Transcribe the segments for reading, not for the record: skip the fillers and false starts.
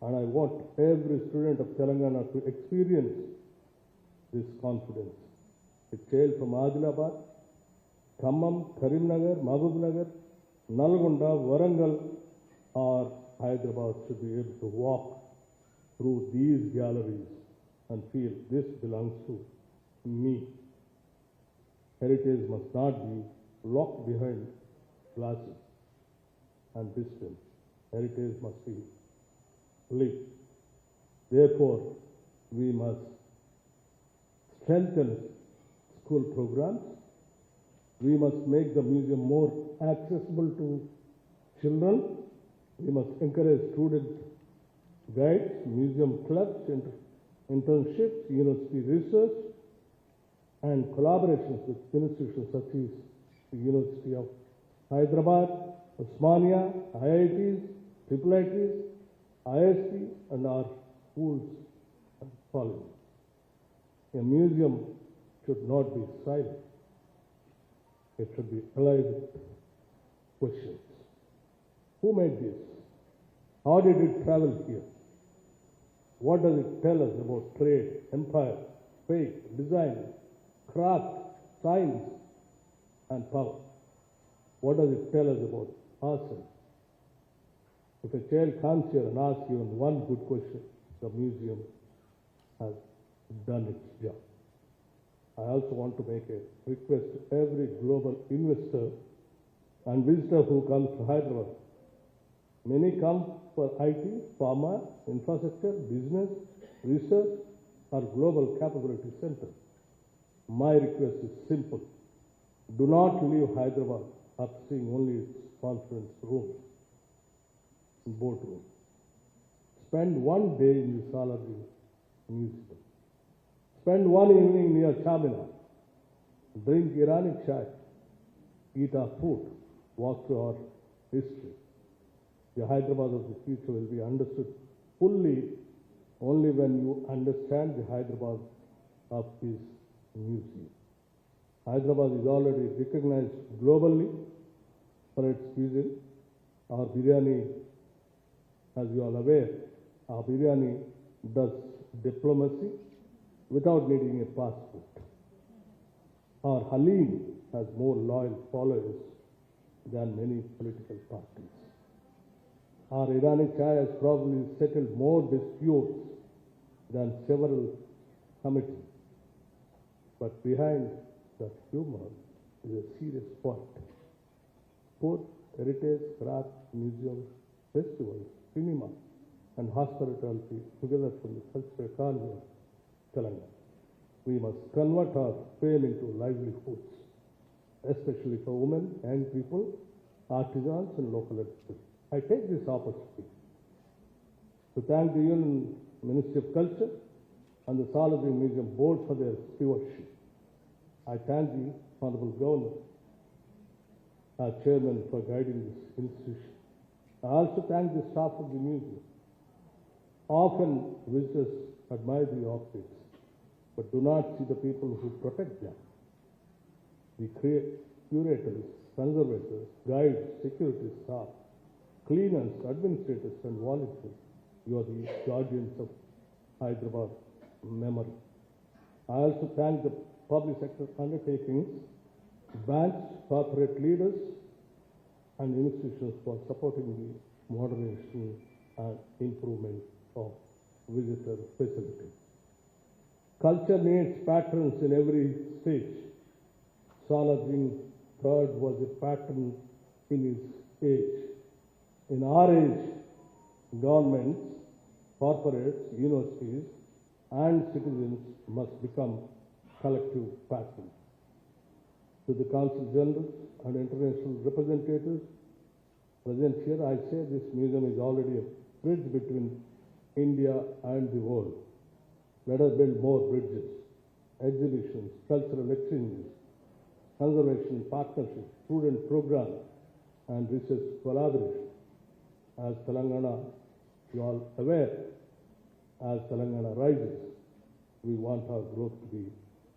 And I want every student of Telangana to experience this confidence. A child from Adilabad, Khammam, Karimnagar, Mahbubnagar, Nalgonda, Warangal, or Hyderabad should be able to walk through these galleries and feel this belongs to me. Heritage must not be locked behind glasses and distance. Heritage must be lived. Therefore, we must strengthen school programs. We must make the museum more accessible to children. We must encourage student guides, museum clubs, internships, university research, and collaborations with institutions such as the University of Hyderabad, Osmania, IITs, IIITs, IST, and our schools and colleges. A museum should not be silent. It should be alive with questions. Who made this? How did it travel here? What does it tell us about trade, empire, faith, design, craft, science, and power? What does it tell us about ourselves? If a child comes here and asks even one good question, the museum has done its job. I also want to make a request to every global investor and visitor who comes to Hyderabad. Many come for IT, pharma, infrastructure, business, research, or global capability center. My request is simple. Do not leave Hyderabad after seeing only its conference rooms and boardrooms. Spend one day in the Salaji Museum. Spend one evening near Charminar. Drink Iranic chai. Eat our food. Walk through our history. The Hyderabad of the future will be understood fully only when you understand the Hyderabad of this museum. Hyderabad is already recognized globally for its cuisine. Our biryani, as you are aware, our biryani does diplomacy without needing a passport. Our Halim has more loyal followers than many political parties. Our Iranic chai has probably settled more disputes than several committees. But behind that humor is a serious point. Sport, heritage, craft, museums, festivals, cinema, and hospitality together from the cultural economy of Telangana. We must convert our fame into livelihoods, especially for women, young people, artisans, and local educators. I take this opportunity to thank the Union Ministry of Culture and the Salaji Museum Board for their stewardship. I thank the Honorable Governor, our Chairman, for guiding this institution. I also thank the staff of the museum. Often visitors admire the objects, but do not see the people who protect them. The curators, conservators, guides, security staff, cleaners, administrators, and volunteers. You are the guardians of Hyderabad memory. I also thank the public sector undertakings, banks, corporate leaders, and institutions for supporting the modernization and improvement of visitor facilities. Culture needs patrons in every stage. Salaji III was a patron in his age. In our age, governments, corporates, universities, and citizens must become collective patrons. To the Consul Generals and international representatives present here, I say this museum is already a bridge between India and the world. Let us build more bridges, exhibitions, cultural exchanges, conservation partnerships, student programs, and research collaboration. As Telangana, you are aware, as Telangana rises, we want our growth to be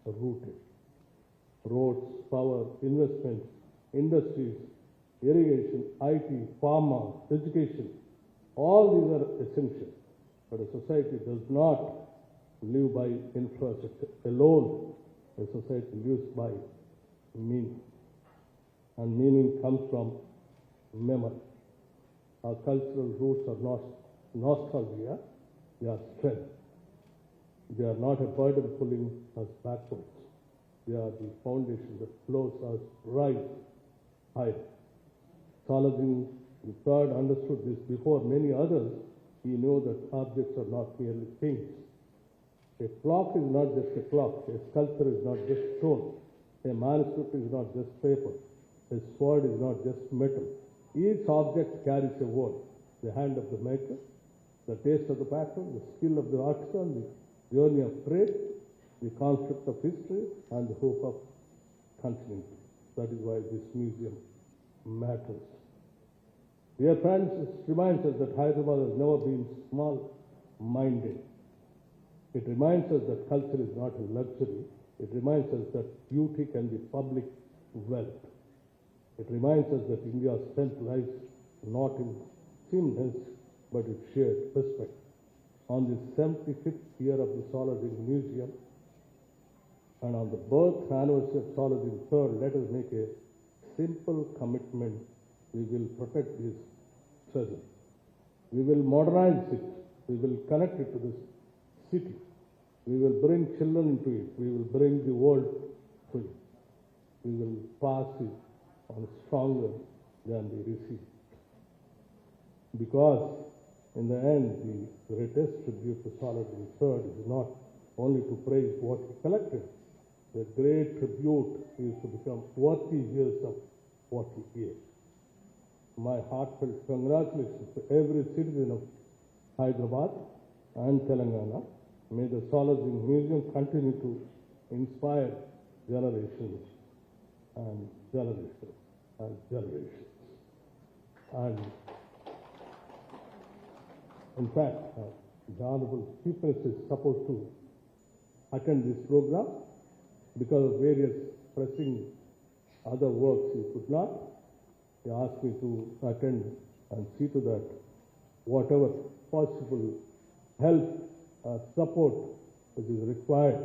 rooted. Roads, power, investments, industries, irrigation, IT, pharma, education, all these are essential. But a society does not live by infrastructure alone. A society lives by meaning. And meaning comes from memory. Our cultural roots are not nostalgia, they are strength. They are not a burden pulling us backwards. They are the foundation that flows us right higher. Salazin III understood this before many others. He knew that objects are not merely things. A clock is not just a clock. A sculpture is not just stone. A manuscript is not just paper. A sword is not just metal. Each object carries a word. The hand of the maker, the taste of the pattern, the skill of the artisan, the journey of trade, the conflict of history, and the hope of continuity. That is why this museum matters. Dear friends, it reminds us that Hyderabad has never been small-minded. It reminds us that culture is not a luxury. It reminds us that beauty can be public wealth. It reminds us that India's strength lies not in sameness, but in shared respect. On the 75th year of the Salazin Museum, and on the birth anniversary of Salazin III, let us make a simple commitment. We will protect this treasure. We will modernize it. We will connect it to this city. We will bring children into it. We will bring the world to it. We will pass it on stronger than we receive. Because in the end, the greatest tribute to Salazin III is not only to praise what he collected. The great tribute is to become worthy heirs of what he gave. My heartfelt congratulations to every citizen of Hyderabad and Telangana. May the Salazin Museum continue to inspire generations and generations and generations. And in fact, the Honorable Chief Minister is supposed to attend this program. Because of various pressing other works he could not. He asked me to attend and see to that whatever possible help or support which is required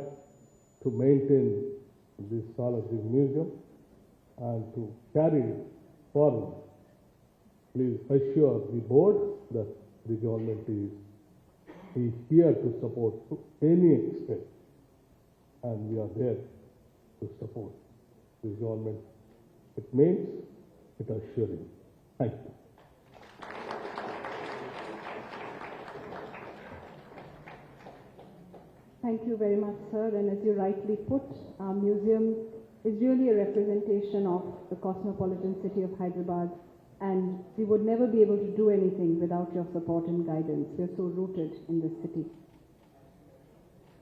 to maintain this Salazin Museum and to carry it forward. Please assure the board that the government is here to support to any extent, and we are there to support this government. It means it assuring. Thank you. Thank you very much, sir. And as you rightly put, our museum is really a representation of the cosmopolitan city of Hyderabad, and we would never be able to do anything without your support and guidance. We are so rooted in this city.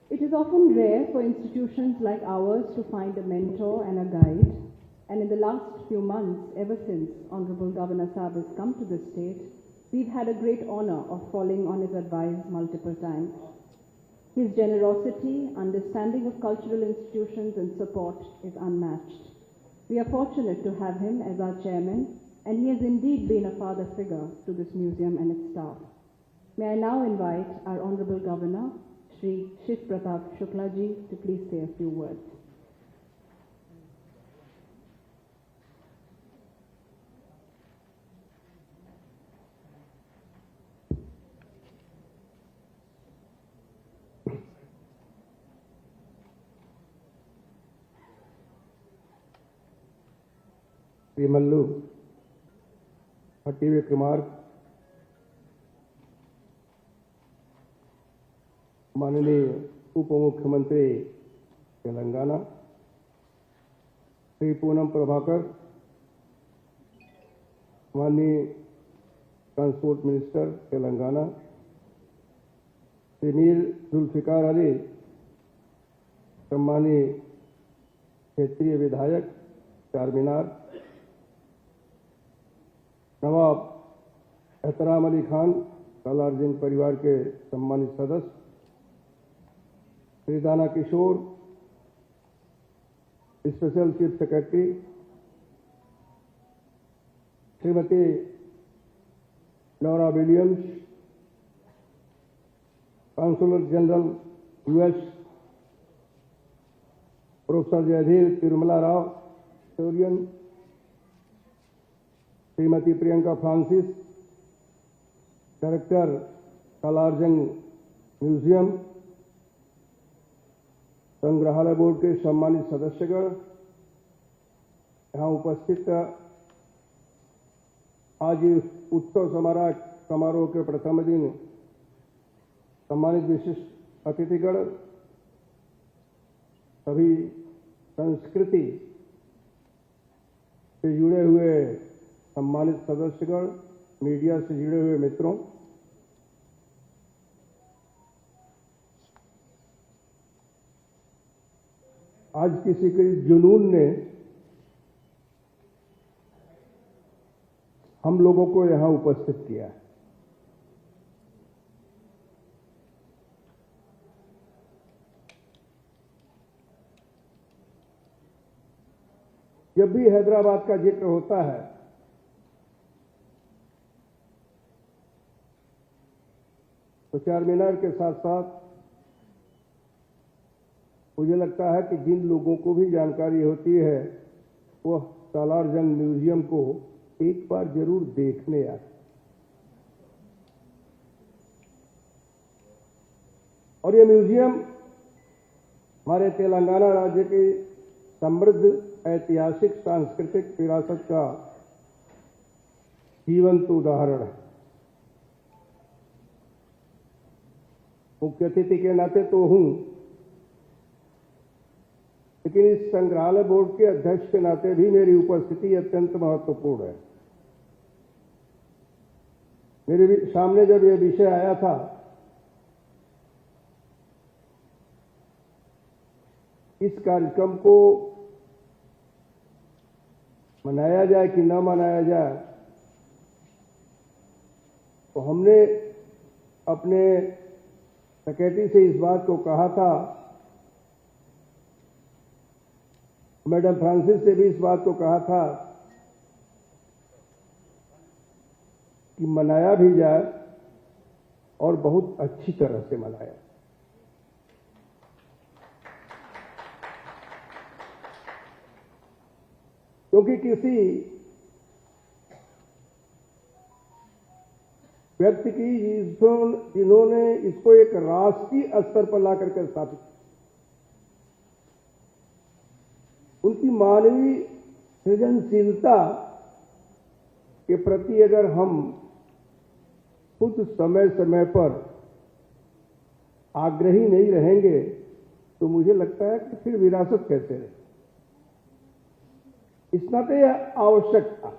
It is often rare for institutions like ours to find a mentor and a guide, and in the last few months, ever since Honorable Governor Saab has come to this state, we've had a great honor of falling on his advice multiple times. His generosity, understanding of cultural institutions and support is unmatched. We are fortunate to have him as our chairman, and he has indeed been a father figure to this museum and its staff. May I now invite our Honorable Governor, Shri Shiv Pratap Shukla ji, to please say a few words. Shri Mallu भट्टी विक्रमार्क, माननीय उप मुख्यमंत्री तेलंगाना श्री पूनम प्रभाकर, माननीय transport minister Telangana Shri Mir Zulfikar Ali, सम्मानीय क्षेत्रीय विधायक चारमीनार, नवाब एहतराम अली खान, सालारजंग परिवार के सम्मानित सदस्य, Shri Dana Kishore, special chief secretary, Shrimati Nora Williams, counsellor general US professor Jaydhir Tirumala Rao, historian Shrimati Priyanka Francis, director Salar Jung museum, संग्रहालय बोर्ड के सम्मानित सदस्यगण, यहाँ उपस्थित आज इस उत्सव समारोह के प्रथम दिन सम्मानित विशिष्ट अतिथिगण, सभी संस्कृति से जुड़े हुए सम्मानित सदस्यगण, मीडिया से जुड़े हुए मित्रों, आज किसी के जुनून ने हम लोगों को यहां उपस्थित किया है। जब भी हैदराबाद का जिक्र होता है तो चार मीनार के साथ साथ मुझे लगता है कि जिन लोगों को भी जानकारी होती है वह सालारजंग म्यूजियम को एक बार जरूर देखने आए। और ये म्यूजियम हमारे तेलंगाना राज्य की समृद्ध ऐतिहासिक सांस्कृतिक विरासत का जीवंत उदाहरण है। मुख्य अतिथि के नाते तो हूं, लेकिन इस संग्रहालय बोर्ड के अध्यक्ष के नाते भी मेरी उपस्थिति अत्यंत महत्वपूर्ण है। मेरे सामने जब यह विषय आया था इस कार्यक्रम को मनाया जाए कि न मनाया जाए, तो हमने अपने सेक्रेटरी से इस बात को कहा था, मैडम फ्रांसिस से भी इस बात को कहा था कि मनाया भी जाए और बहुत अच्छी तरह से मनाया। क्योंकि किसी व्यक्ति की जिन्होंने इसको एक राष्ट्रीय स्तर पर ला करके स्थापित, उनकी मानवीय सृजनशीलता के प्रति अगर हम खुद समय समय पर आग्रही नहीं रहेंगे तो मुझे लगता है कि फिर विरासत कैसे रहे। इस नाते यह आवश्यक था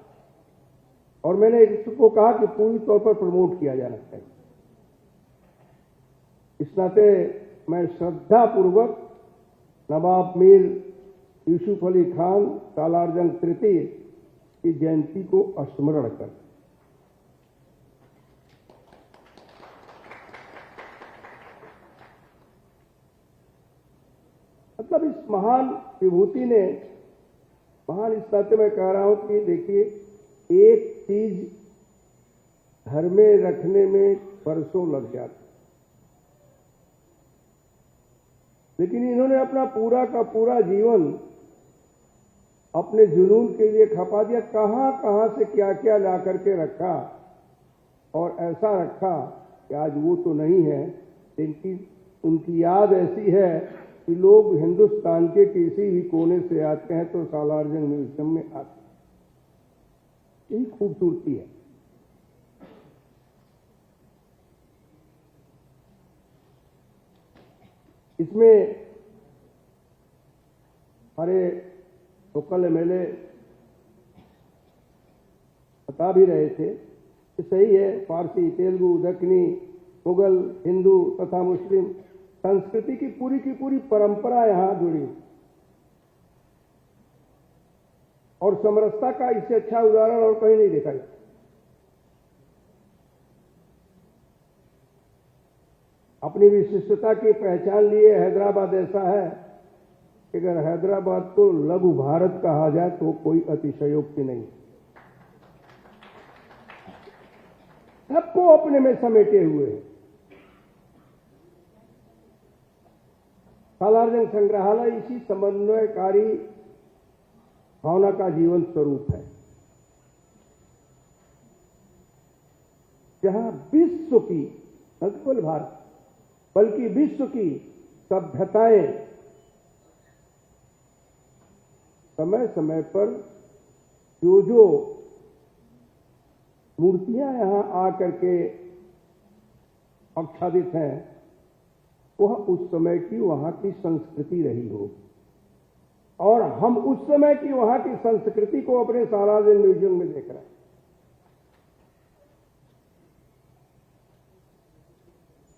और मैंने इसको कहा कि पूरी तौर पर प्रमोट किया जाना चाहिए। इस नाते मैं श्रद्धापूर्वक नवाब मीर यूसुफ अली खान सालारजंग तृतीय की जयंती को स्मरण कर, मतलब इस महान विभूति ने, महान इस नाते मैं कह रहा हूं कि देखिए, एक चीज घर में रखने में बरसों लग जाते, लेकिन इन्होंने अपना पूरा का पूरा जीवन अपने जुनून के लिए खपा दिया। कहां कहां से क्या क्या ला करके रखा और ऐसा रखा कि आज वो तो नहीं है, लेकिन उनकी याद ऐसी है कि लोग हिंदुस्तान के किसी भी कोने से आते हैं तो सालारजंग म्यूजियम में आते हैं। यही खूबसूरती है। इसमें हमारे लोकल एमएलए बता भी रहे थे कि सही है, फारसी, तेलुगु, दक्षिणी, मुगल, हिंदू तथा मुस्लिम संस्कृति की पूरी परंपरा यहां जुड़ी और समरसता का इससे अच्छा उदाहरण और कहीं नहीं देखा जाता। अपनी विशिष्टता की पहचान लिए हैदराबाद ऐसा है कि अगर हैदराबाद को लघु भारत कहा जाए तो कोई अतिशयोक्ति नहीं। सबको अपने में समेटे हुए हैं। सालारजंग संग्रहालय इसी समन्वयकारी भावना का जीवन स्वरूप है, जहां विश्व की, न केवल भारत बल्कि विश्व की सभ्यताएं समय समय पर जो मूर्तियां यहां आकर के आच्छादित हैं, वह उस समय की वहां की संस्कृति रही हो, और हम उस समय की वहां की संस्कृति को अपने सालारजंग म्यूजियम में देख रहे हैं।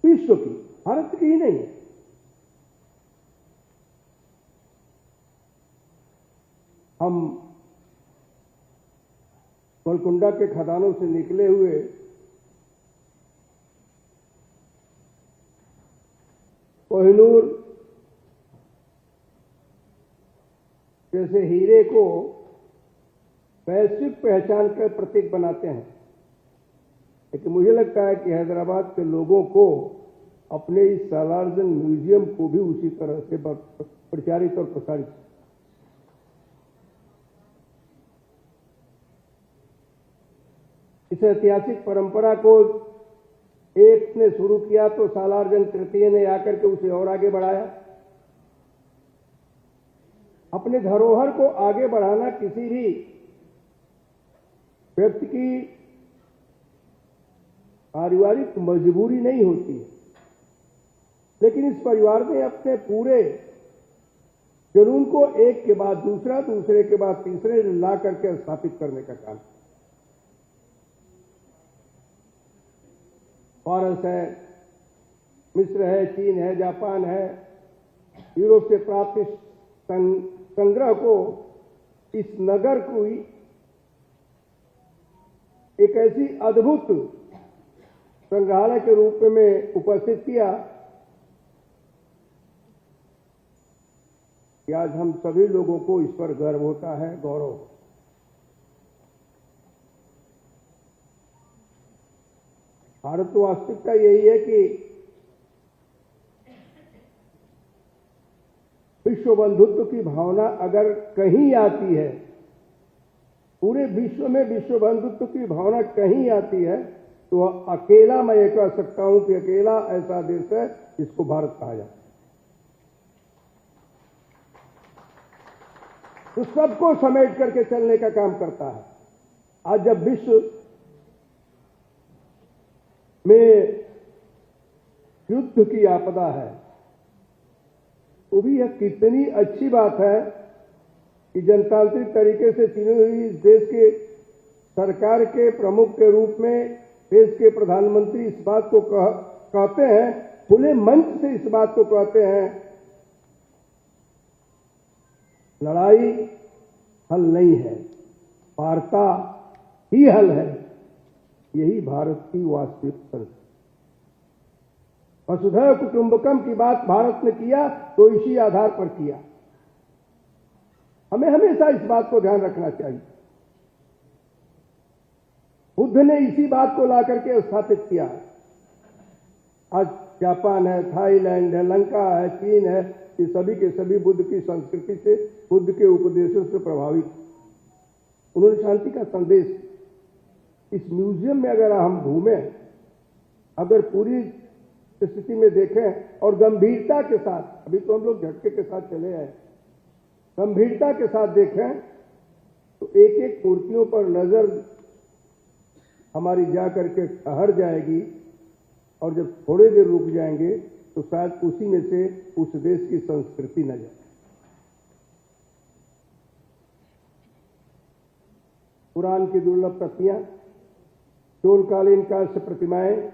विश्व की, भारत की ही नहीं है। हम गोलकुंडा के खदानों से निकले हुए कोहिनूर जैसे हीरे को वैश्विक पहचान का प्रतीक बनाते हैं, लेकिन मुझे लगता है कि हैदराबाद के लोगों को अपने इस सालारजंग म्यूजियम को भी उसी तरह से प्रचारित और प्रसारित, इस ऐतिहासिक परंपरा को एक ने शुरू किया तो सालारजंग तृतीय ने आकर के उसे और आगे बढ़ाया। अपने धरोहर को आगे बढ़ाना किसी भी व्यक्ति की पारिवारिक मजबूरी नहीं होती है, लेकिन इस परिवार ने अपने पूरे जुनून को एक के बाद दूसरा, दूसरे के बाद तीसरे ला करके स्थापित करने का काम। फारस है, मिस्र है, चीन है, जापान है, यूरोप से प्राप्त इस संग्रह को, इस नगर को एक ऐसी अद्भुत संग्रहालय के रूप में उपस्थित किया कि आज हम सभी लोगों को इस पर गर्व होता है, गौरव। भारत की वास्तविकता यही है कि विश्व बंधुत्व की भावना अगर कहीं आती है, पूरे विश्व में विश्व बंधुत्व की भावना कहीं आती है, तो अकेला मैं ये कह सकता हूं कि अकेला ऐसा देश है जिसको भारत कहा जाता है। तो सबको समेट करके चलने का काम करता है। आज जब विश्व में युद्ध की आपदा है, वो भी यह कितनी अच्छी बात है कि जनतांत्रिक तरीके से चुनी हुई इस देश के सरकार के प्रमुख के रूप में देश के प्रधानमंत्री इस बात को कहते हैं, खुले मंच से इस बात को कहते हैं, लड़ाई हल नहीं है, वार्ता ही हल है। यही भारत की वास्तविक संस्कृति। वसुधैव कुटुंबकम की बात भारत ने किया तो इसी आधार पर किया। हमें हमेशा इस बात को ध्यान रखना चाहिए। बुद्ध ने इसी बात को ला करके स्थापित किया। आज जापान है, थाईलैंड है, लंका है, चीन है, ये सभी के सभी बुद्ध की संस्कृति से, बुद्ध के उपदेशों से प्रभावित। उन्होंने शांति का संदेश इस म्यूजियम में अगर हम घूमें, अगर पूरी स्थिति में देखें और गंभीरता के साथ, अभी तो हम लोग झटके के साथ चले आए, गंभीरता के साथ देखें तो एक एक मूर्तियों पर नजर हमारी जा करके ठहर जाएगी, और जब थोड़ी देर रुक जाएंगे तो शायद उसी में से उस देश की संस्कृति न जाए। पुराण की दुर्लभ प्रतियां, चोलकालीन काल से प्रतिमाएं,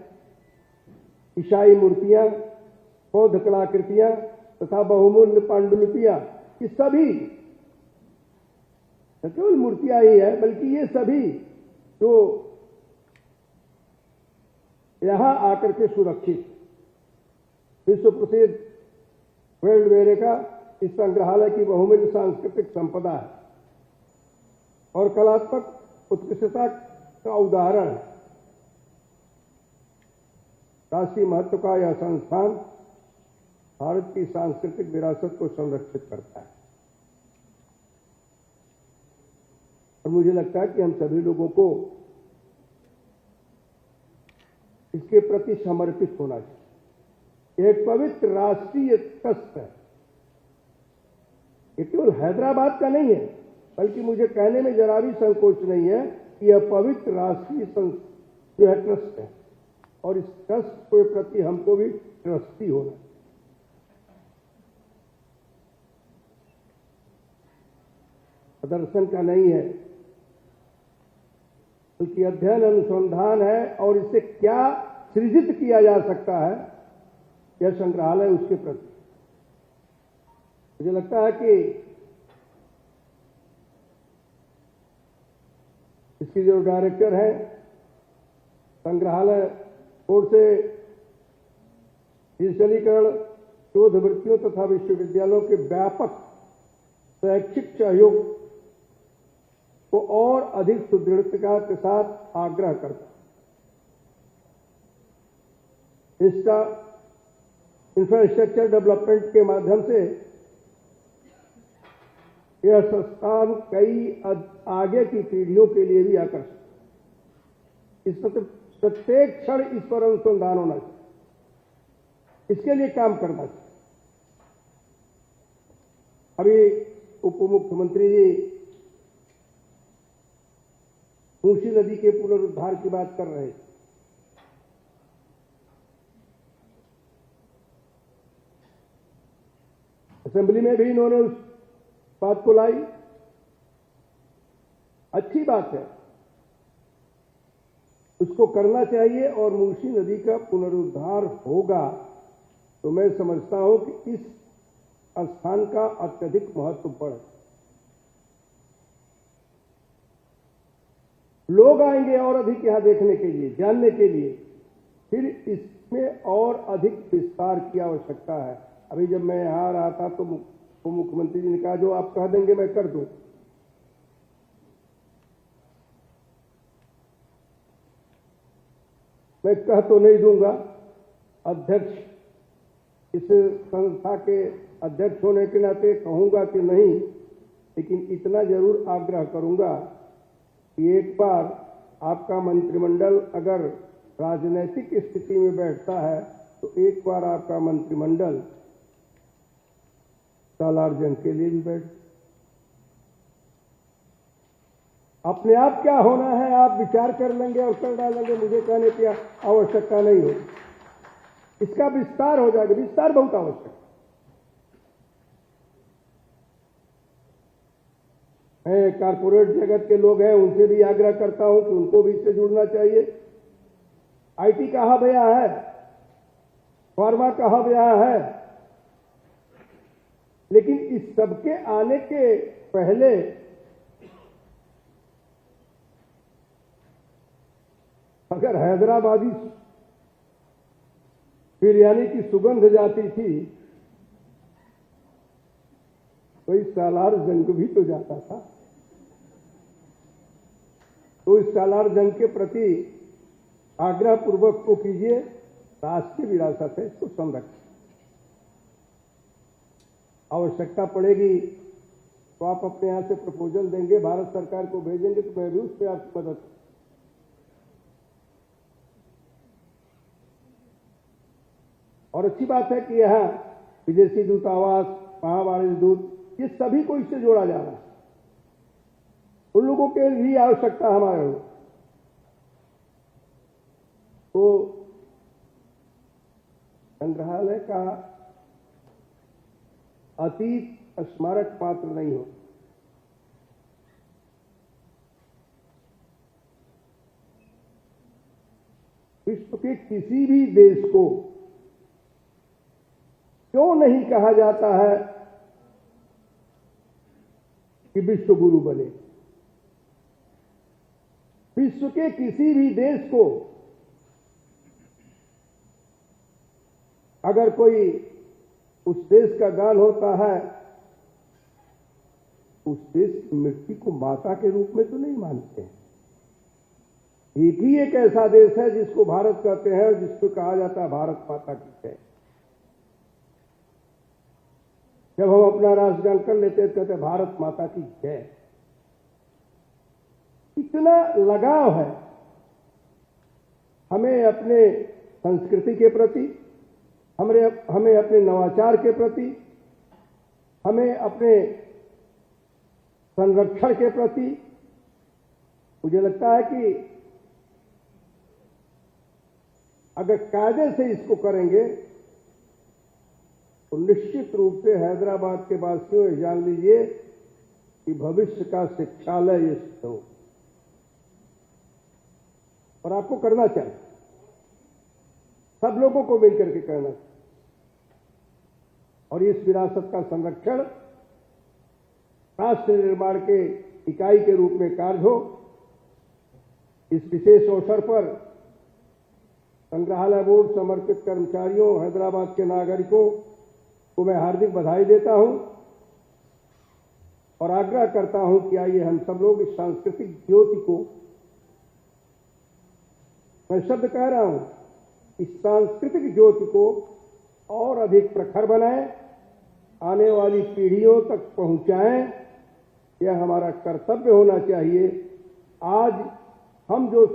ईसाई मूर्तियां, बौद्ध कलाकृतियां तथा बहुमूल्य पांडुलिपियां, ये सभी न केवल मूर्तियां ही है, बल्कि ये सभी जो यहां आकर के सुरक्षित विश्व प्रसिद्ध वर्ल्ड वेरेका इस संग्रहालय की बहुमूल्य सांस्कृतिक संपदा है और कलात्मक उत्कृष्टता का उदाहरण है। राष्ट्रीय महत्व का यह संस्थान भारत की सांस्कृतिक विरासत को संरक्षित करता है। और मुझे लगता है कि हम सभी लोगों को इसके प्रति समर्पित होना चाहिए। एक पवित्र राष्ट्रीय ट्रस्ट है। ये केवल हैदराबाद का नहीं है, बल्कि मुझे कहने में जरा भी संकोच नहीं है कि यह पवित्र राष्ट्रीय जो है ट्रस्ट है, और इस ट्रस्ट के प्रति हमको भी ट्रस्टी होना है। प्रदर्शन का नहीं है, बल्कि अध्ययन अनुसंधान है, और इससे क्या सृजित किया जा सकता है, यह संग्रहालय उसके प्रति। मुझे लगता है कि इसकी जो डायरेक्टर है संग्रहालय बोर्ड से डिजिटलीकरण, शोध वृत्तियों तथा विश्वविद्यालयों के व्यापक शैक्षिक सहयोग को और अधिक सुदृढ़ता के साथ आग्रह करता है। इसका इंफ्रास्ट्रक्चर डेवलपमेंट के माध्यम से यह संस्थान कई आगे की पीढ़ियों के लिए भी आकर्षक। इस प्रत्येक क्षण इस पर अनुसंधान होना चाहिए, इसके लिए काम करना चाहिए। अभी उप मुख्यमंत्री जी मूसी नदी के पुनरुद्धार की बात कर रहे हैं। असेंबली में भी इन्होंने उस बात को लाई। अच्छी बात है, उसको करना चाहिए, और मूसी नदी का पुनरुद्धार होगा तो मैं समझता हूं कि इस स्थान का अत्यधिक महत्वपूर्ण है। लोग आएंगे और अधिक यहां देखने के लिए, जानने के लिए, फिर इसमें और अधिक विस्तार की आवश्यकता है। अभी जब मैं यहां रहा था तो मुख्यमंत्री जी ने कहा जो आप कह देंगे मैं कर दूं। मैं कह तो नहीं दूंगा, अध्यक्ष, इस संस्था के अध्यक्ष होने के नाते कहूंगा कि नहीं, लेकिन इतना जरूर आग्रह करूंगा कि एक बार आपका मंत्रिमंडल अगर राजनीतिक स्थिति में बैठता है तो एक बार आपका मंत्रिमंडल सालार जंग के लिए भी बैठ। अपने आप क्या होना है आप विचार कर लेंगे और कर डालेंगे, मुझे कहने की आवश्यकता नहीं हो। इसका विस्तार हो जाएगा, विस्तार बहुत आवश्यक है। मैं कारपोरेट जगत के लोग हैं, उनसे भी आग्रह करता हूं कि उनको भी इससे जुड़ना चाहिए। आईटी कहां गया है, फार्मा कहां गया है, लेकिन इस सबके आने के पहले अगर हैदराबादी बिरयानी की सुगंध जाती थी तो इस सालार जंग भी तो जाता था। तो इस सालार जंग के प्रति आग्रह पूर्वक को कीजिए, राष्ट्रीय विरासत है, इसको संरक्षित। आवश्यकता पड़ेगी तो आप अपने यहां से प्रपोजल देंगे, भारत सरकार को भेजेंगे तो मैं भी उससे आपकी मदद। और अच्छी बात है कि यहां विदेशी दूतावास, महावाणिज्य दूत, ये सभी को इससे जोड़ा जा रहा है। उन लोगों के भी आवश्यकता हमारे हो तो संग्रहालय का अतीत स्मारक मात्र नहीं हो। विश्व के किसी भी देश को क्यों नहीं कहा जाता है कि विश्व गुरु बने। विश्व के किसी भी देश को अगर कोई उस देश का गान होता है, उस देश की मिट्टी को माता के रूप में तो नहीं मानते। एक ही एक ऐसा देश है जिसको भारत कहते हैं और जिसको कहा जाता है भारत माता की जय। जब हम अपना राष्ट्रगान कर लेते तो कहते भारत माता की जय। इतना लगाव है हमें अपने संस्कृति के प्रति, हमें अपने नवाचार के प्रति, हमें अपने संरक्षण के प्रति। मुझे लगता है कि अगर कायदे से इसको करेंगे तो निश्चित रूप से हैदराबाद के वासियों ये जान लीजिए कि भविष्य का शिक्षालय ये हो, और आपको करना चाहिए, सब लोगों को मिलकर के करना चाहिए। और इस विरासत का संरक्षण राष्ट्र निर्माण के इकाई के रूप में कार्य हो। इस विशेष अवसर पर संग्रहालय बोर्ड समर्पित कर्मचारियों, हैदराबाद के नागरिकों को मैं हार्दिक बधाई देता हूं और आग्रह करता हूं कि आइए हम सब लोग इस सांस्कृतिक ज्योति को, मैं शब्द कह रहा हूं, इस सांस्कृतिक ज्योति को और अधिक प्रखर बनाएं, आने वाली पीढ़ियों तक पहुंचाएं। यह हमारा कर्तव्य होना चाहिए। आज हम जो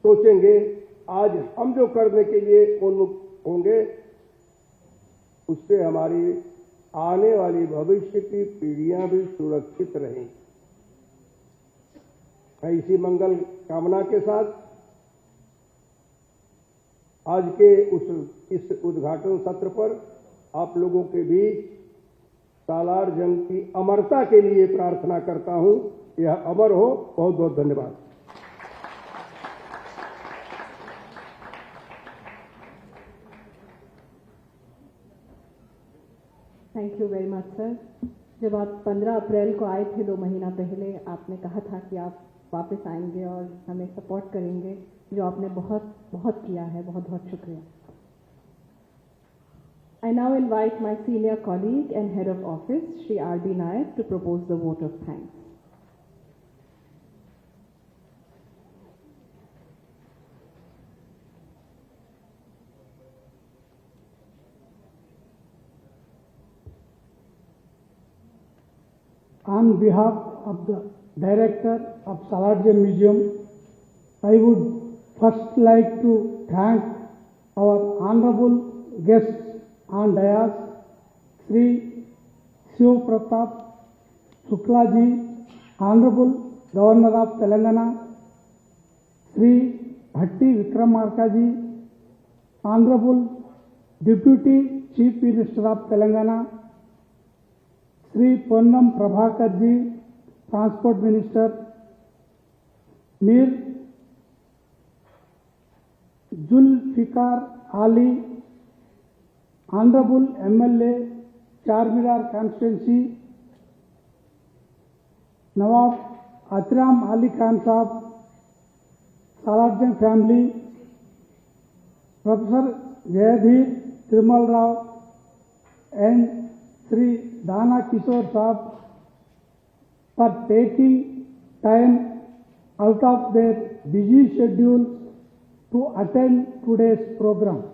सोचेंगे, आज हम जो करने के लिए उन्मुख होंगे, उससे हमारी आने वाली भविष्य की पीढ़ियां भी सुरक्षित रहेंगी। मैं इसी मंगल कामना के साथ आज के इस उद्घाटन सत्र पर आप लोगों के बीच सालार जंग की अमरता के लिए प्रार्थना करता हूं। यह अमर हो। बहुत बहुत धन्यवाद। Thank you very much sir. जब आप 15 अप्रैल को आए थे 2 महीना पहले, आपने कहा था कि आप वापस आएंगे और हमें सपोर्ट करेंगे, जो आपने बहुत बहुत किया है। बहुत बहुत शुक्रिया। I now invite my senior colleague and head of office, Shri R.B. Nayak, to propose the vote of thanks. On behalf of the Director of Salarjung Museum, I would first like to thank our honorable guests on dais, Sri Shiv Pratap Shukla ji, Honorable Governor of Telangana, Sri Bhatti Vikramarka ji, Honorable Deputy Chief Minister of Telangana, Sri Ponnam Prabhakar ji, Transport Minister, Mir Zulfikar Ali, Honorable MLA, Charminar Constituency, Nawab Atram Ali Khan Sahab, Salarjung family, Professor Jayadhir Trimal Rao, and Sri Dana Kishore Sahab for taking time out of their busy schedules to attend today's program.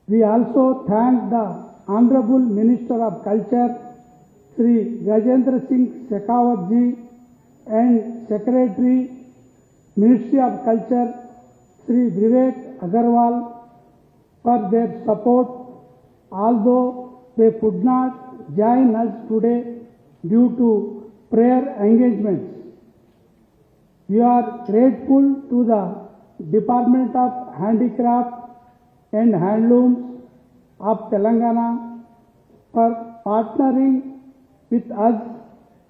We also thank the Honorable Minister of Culture, Sri Gajendra Singh Shekhawat ji, and Secretary, Ministry of Culture, Sri Vivek Agarwal, for their support, although they could not join us today due to prayer engagements. We are grateful to the Department of Handicraft and Handlooms of Telangana for partnering with us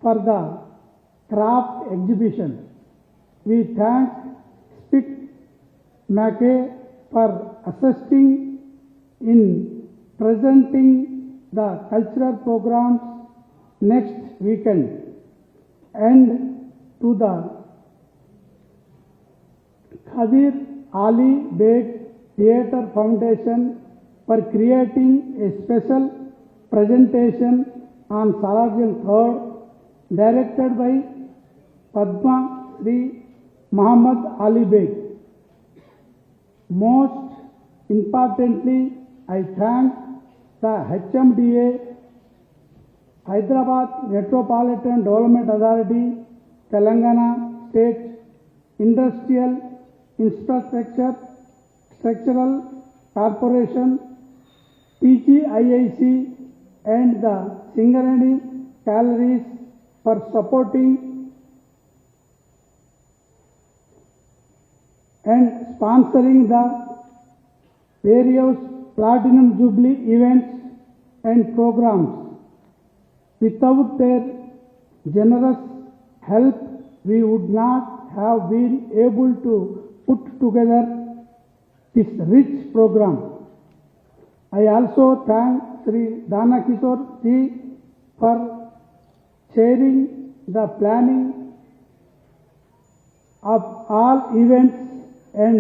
for the craft exhibition. We thank Spic Mackey for assisting in presenting the cultural programs next weekend, and to the Khadir Ali Beg Theatre Foundation for creating a special presentation on Salarjung 3rd, directed by Padma Sri Muhammad Ali Beg. Most importantly, I thank the HMDA, Hyderabad Metropolitan Development Authority, Telangana State Industrial Structural Corporation, TGIIC and the Singareni Galleries for supporting and sponsoring the various Platinum Jubilee events and programs. Without their generous help, we would not have been able to put together this rich program. I also thank Sri Dana Kishore ji for chairing the planning of all events and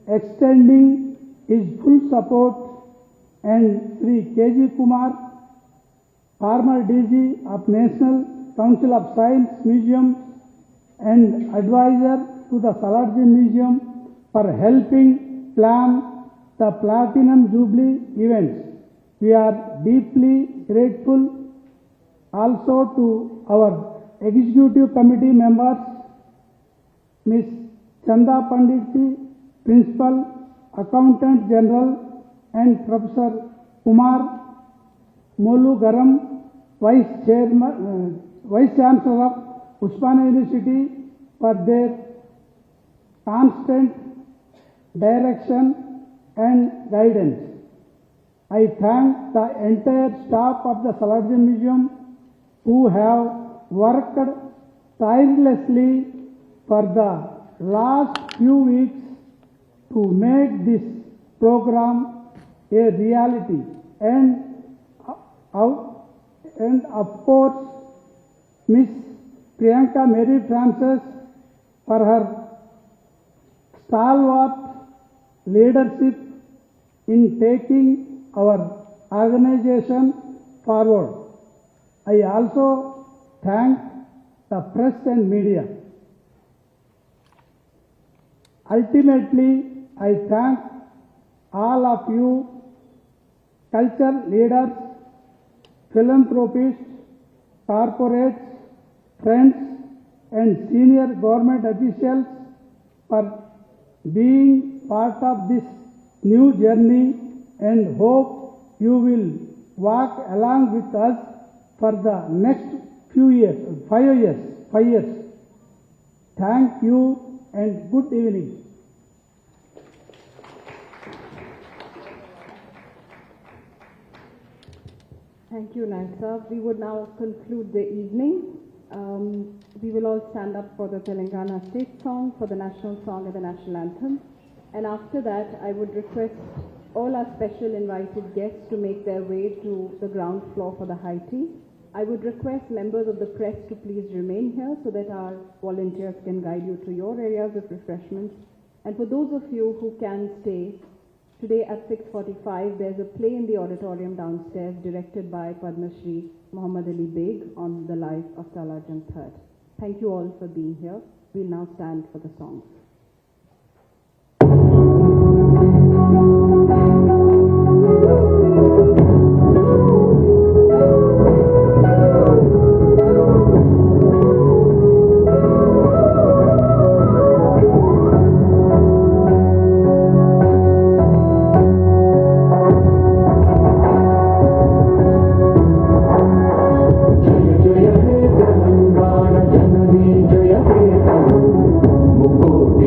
extending his full support, and Sri K.G. Kumar, former DG of National Council of Science Museum and advisor to the Salarjung Museum, for helping plan the Platinum Jubilee events. We are deeply grateful also to our executive committee members, Ms. Chanda Panditji, Principal Accountant General, and Professor Kumar Molugaram, Vice Chancellor of Usmania University, for their constant direction and guidance. I thank the entire staff of the Salarjung Museum who have worked tirelessly for the last few weeks to make this program a reality, and of course Miss Priyanka Mary Francis for her stalwart leadership in taking our organization forward. I also thank the press and media. Ultimately, I thank all of you, culture leaders, philanthropists, corporates, friends, and senior government officials for being part of this new journey, and hope you will walk along with us for the next few years, 5 years. Thank you and good evening. Thank you, Naik sir. We would now conclude the evening. We will all stand up for the Telangana state song, for the national song and the national anthem. And after that, I would request all our special invited guests to make their way to the ground floor for the high tea. I would request members of the press to please remain here so that our volunteers can guide you to your areas of refreshments. And for those of you who can stay, today at 6:45, there's a play in the auditorium downstairs directed by Padma Shri Muhammad Ali Beg on the life of Salarjung III. Thank you all for being here. We'll now stand for the songs. Jaya Jaya He Telangana Janani Jaya He Telangana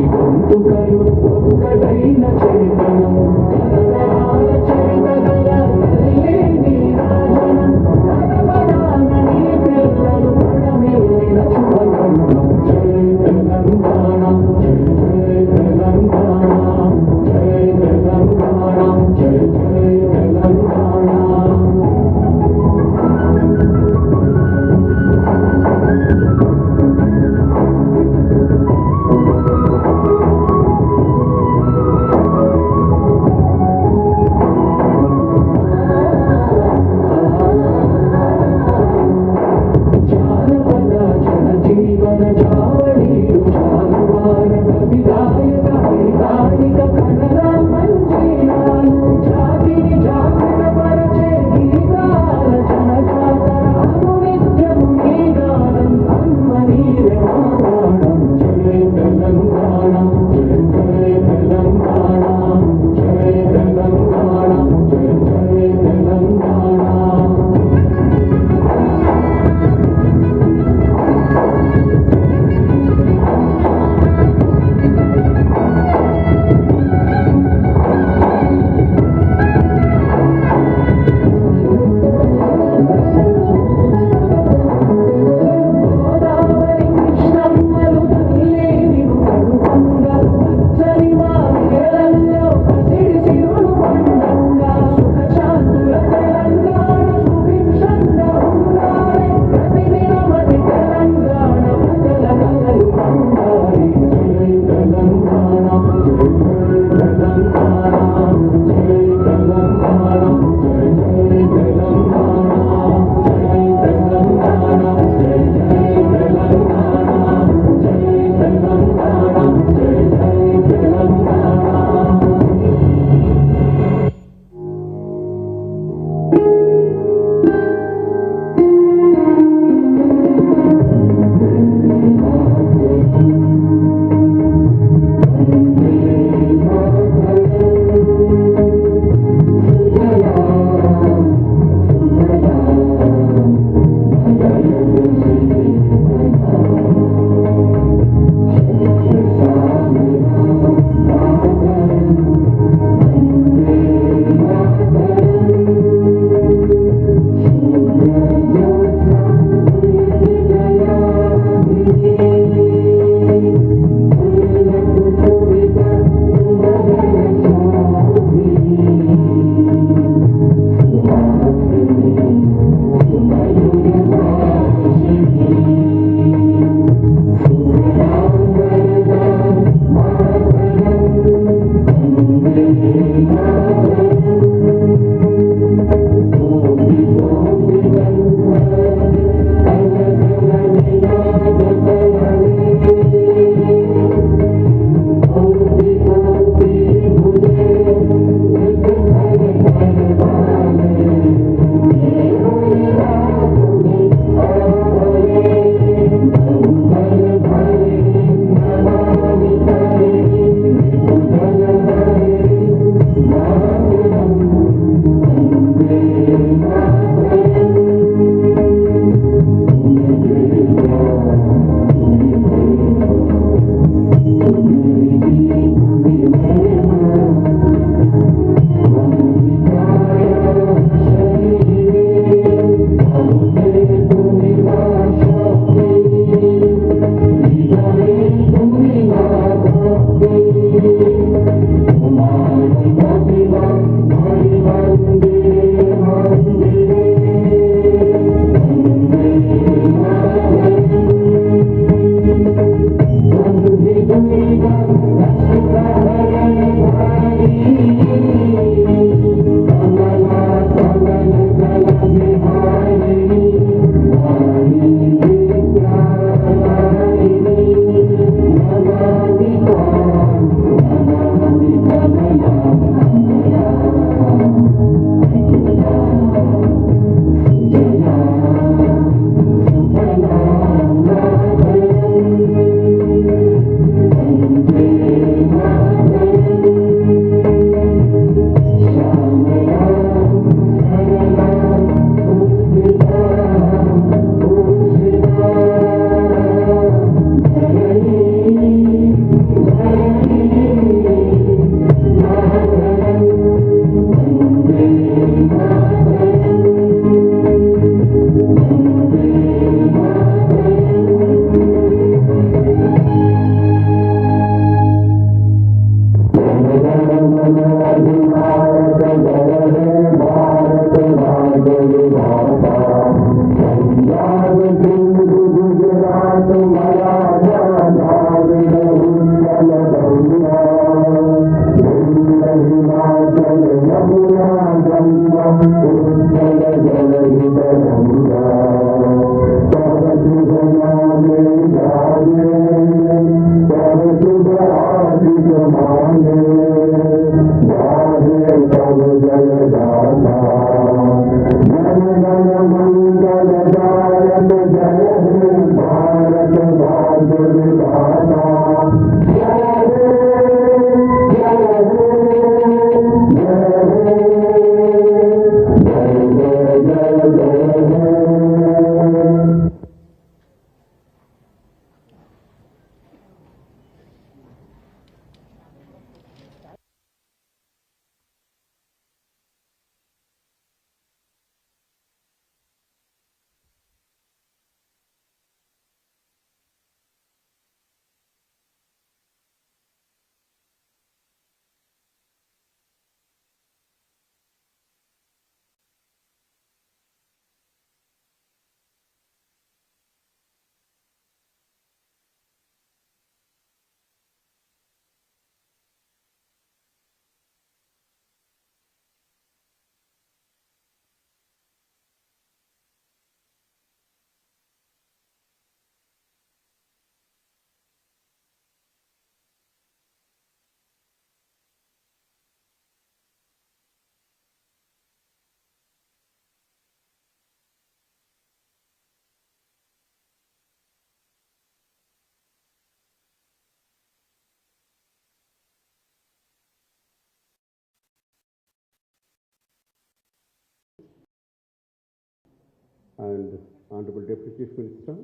and Honorable Deputy Chief Minister,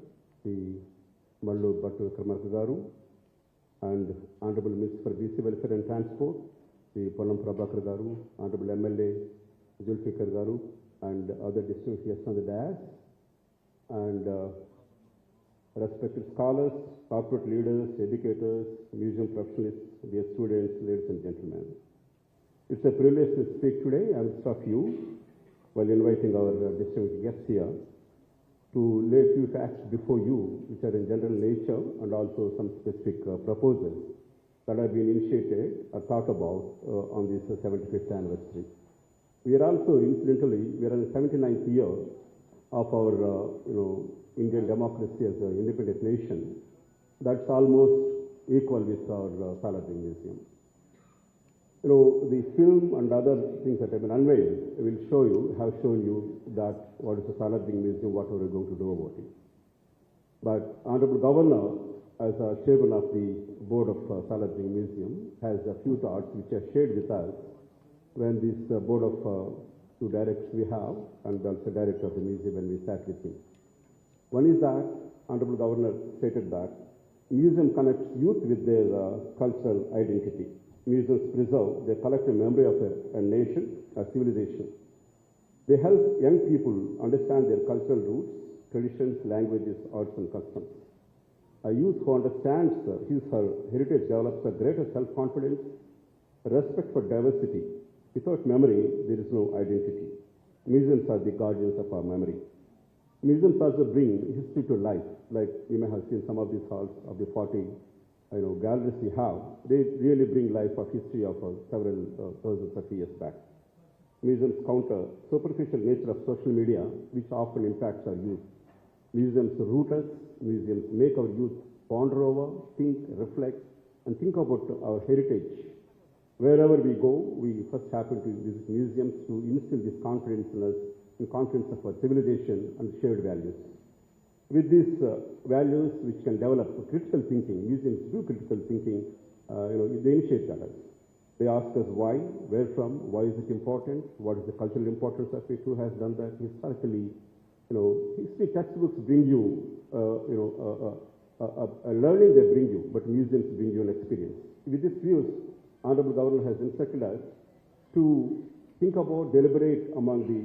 the Mallu Bhatti Vikramarka garu, and Honorable Minister for BC Welfare and Transport, the Pollam Prabhakar garu, Honorable MLA Zulfikar garu, and other distinguished guests on the dais, and respected scholars, corporate leaders, educators, museum professionals, dear students, ladies and gentlemen. It's a privilege to speak today amidst of you while inviting our distinguished guests here to lay a few facts before you, which are in general nature and also some specific proposals. that have been initiated or thought about on this 75th anniversary. We are also, incidentally, we are in the 79th year of our, Indian democracy as an independent nation. That's almost equal with our Saladdin Museum. The film and other things that have been unveiled will have shown you that what is the Saladdin Museum, what are we going to do about it. But Honorable Governor, as a chairman of the board of Saladdin Museum, has a few thoughts which are shared with us when this board of two directors we have, and also director of the museum when we sat with him. One is that Honorable Governor stated that museum connects youth with their cultural identity. Museums preserve their collective memory of a nation, a civilization. They help young people understand their cultural roots, traditions, languages, arts, and customs. A youth who understands his or her heritage develops a greater self-confidence, respect for diversity. Without memory, there is no identity. Museums are the guardians of our memory. Museums also bring history to life, like you may have seen some of these halls of the 40 galleries we have. They really bring life of history of several thousands of years back. Museums counter superficial nature of social media, which often impacts our youth. Museums root us, museums make our youth ponder over, think, reflect, and think about our heritage. Wherever we go, we first happen to visit museums to instill this confidence in us, in confidence of our civilization and shared values. With these values which can develop critical thinking, museums do critical thinking, they initiate that. They ask us why, where from, why is it important, what is the cultural importance of it, who has done that. Historically, history textbooks bring you, a learning they bring you, but museums bring you an experience. With these views, Honorable Governor has instructed us to think about, deliberate among the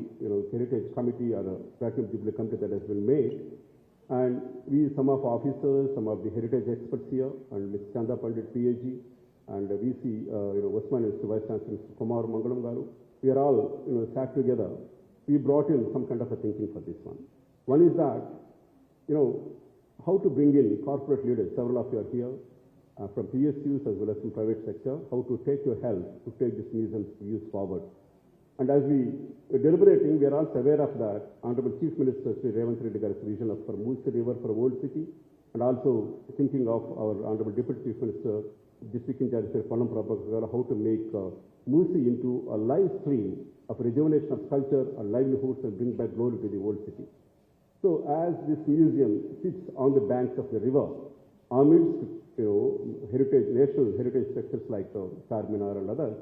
Heritage Committee or the Platinum Jubilee Committee that has been made. And some of our officers, some of the heritage experts here, and Ms. Chanda Pandit, PhD, and VC, Osman Institute Vice Chancellor, Mr. Kumar Mangalam Garu, we are all, sat together. We brought in some kind of a thinking for this one. One is that, how to bring in corporate leaders. Several of you are here, from PSUs as well as from private sector, how to take your help to take this museum's views forward. And as we were deliberating, we are also aware of that Honorable Chief Minister Sri Revanth Reddy Garu's vision of for Mulsi River for Old City, and also thinking of our Honorable Deputy Chief Minister, District in charge Sri Pollam Prabhakar, how to make Mulsi into a live stream of rejuvenation of culture and livelihoods and bring back glory to the old city. So as this museum sits on the banks of the river, amidst national heritage structures like Charminar and others,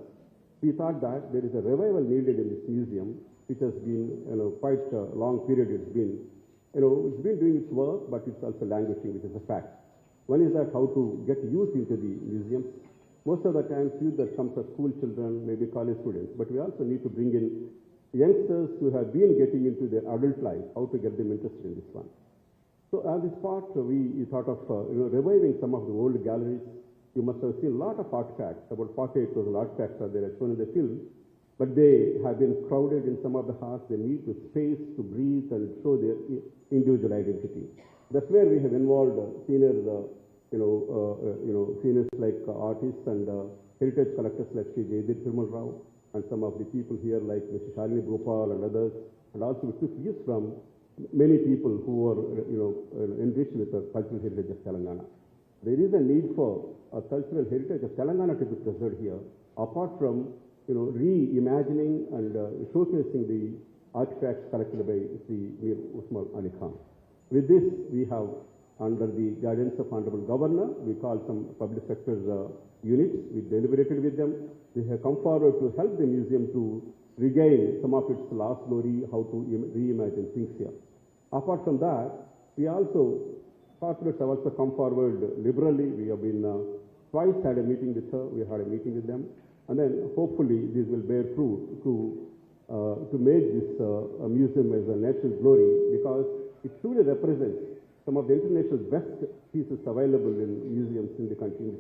we thought that there is a revival needed in this museum, which has been quite a long period. It's been doing its work, but it's also languishing, which is a fact. One is that how to get youth into the museum. Most of the times, youth that comes are school children, maybe college students, but we also need to bring in youngsters who have been getting into their adult life, how to get them interested in this one. So as this part, we thought of reviving some of the old galleries. You must have seen a lot of artifacts, about 48,000 artifacts are there as shown in the film, but they have been crowded in some of the halls. They need the space to breathe and show their individual identity. That's where we have involved seniors like artists and heritage collectors like Sri Jaydeep Firmal Rao, and some of the people here like Mr. Shalini Gopal and others, and also we took views from many people who are enriched with the cultural heritage of Telangana. There is a need for a cultural heritage of Telangana to be preserved here, apart from reimagining and showcasing the artifacts collected by Sri Mir Usman Ali Khan. With this, we have, under the guidance of Honorable Governor, we called some public sector units. We deliberated with them. They have come forward to help the museum to regain some of its lost glory, how to reimagine things here. Apart from that, we also, corporates have also come forward liberally. We have been twice had a meeting with her. We had a meeting with them. And then hopefully this will bear fruit to make this a museum as a national glory, because it truly represents some of the international best pieces available in museums in this country.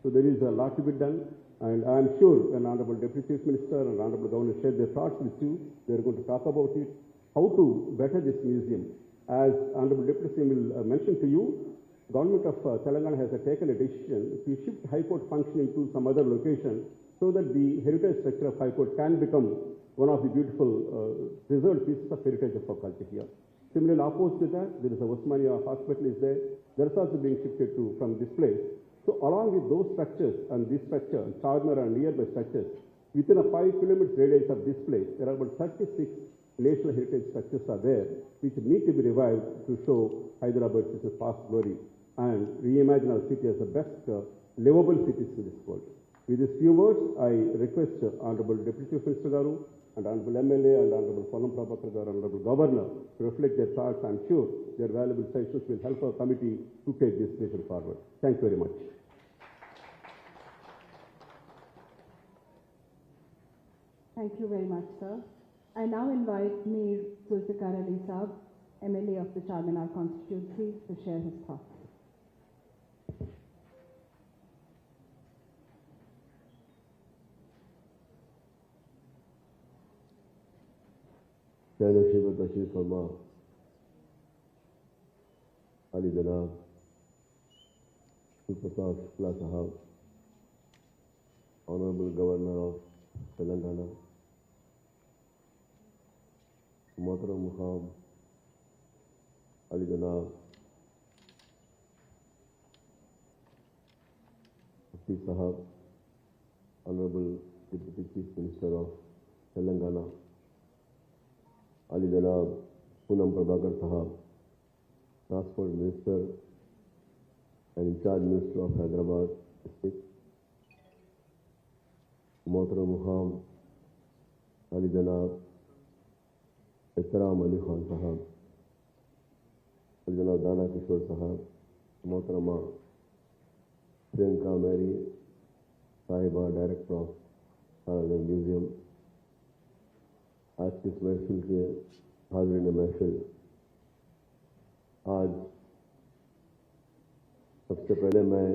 So there is a lot to be done, and I am sure when Honorable Deputy Chief Minister and Honorable Governor share their thoughts with you, they are going to talk about it, how to better this museum. As Honorable Deputy Chief will mention to you, government of Telangana has taken a decision to shift High Court functioning to some other location so that the heritage structure of High Court can become one of the beautiful preserved pieces of heritage of our culture here. Similarly, opposite to that, there is a Osmania hospital is there. That's also being shifted to from this place. So along with those structures and this structure, Charmer and nearby structures, within a 5 kilometers radius of this place, there are about 36 national heritage structures are there, which need to be revived to show Hyderabad as a past glory and reimagine our city as the best livable cities in this world. With these few words, I request Honorable Deputy Chief Minister Garu and Honorable MLA and Honorable Pollam Prabhakar Garu and Honorable Governor to reflect their thoughts. I'm sure their valuable suggestions will help our committee to take this nation forward. Thank you very much. Thank you very much, sir. I now invite Mir Zulfikar Ali Saab, MLA of the Charminar constituency, to share his thoughts. Nashib Tashif Farma, Ali Janab, Suprataf Shukla Sahab, Honorable Governor of Telangana, Mohtaram Mukham, Ali Janab, Mufti Sahab, Honorable Deputy Chief Minister of Telangana, Ali Janab Poonam Prabhakar Sahab, Transport Minister and in charge Minister of Hyderabad District, Mohtaram Mukham, Ali Janab Ihtaram Ali Khan Sahab, Ali Janab Dana Kishore Sahab, Mohtarama Priyanka Mary Sahiba, Director of Sarajang Museum, आज की इस महफिल के हाज़रीन महफिल, आज सबसे पहले मैं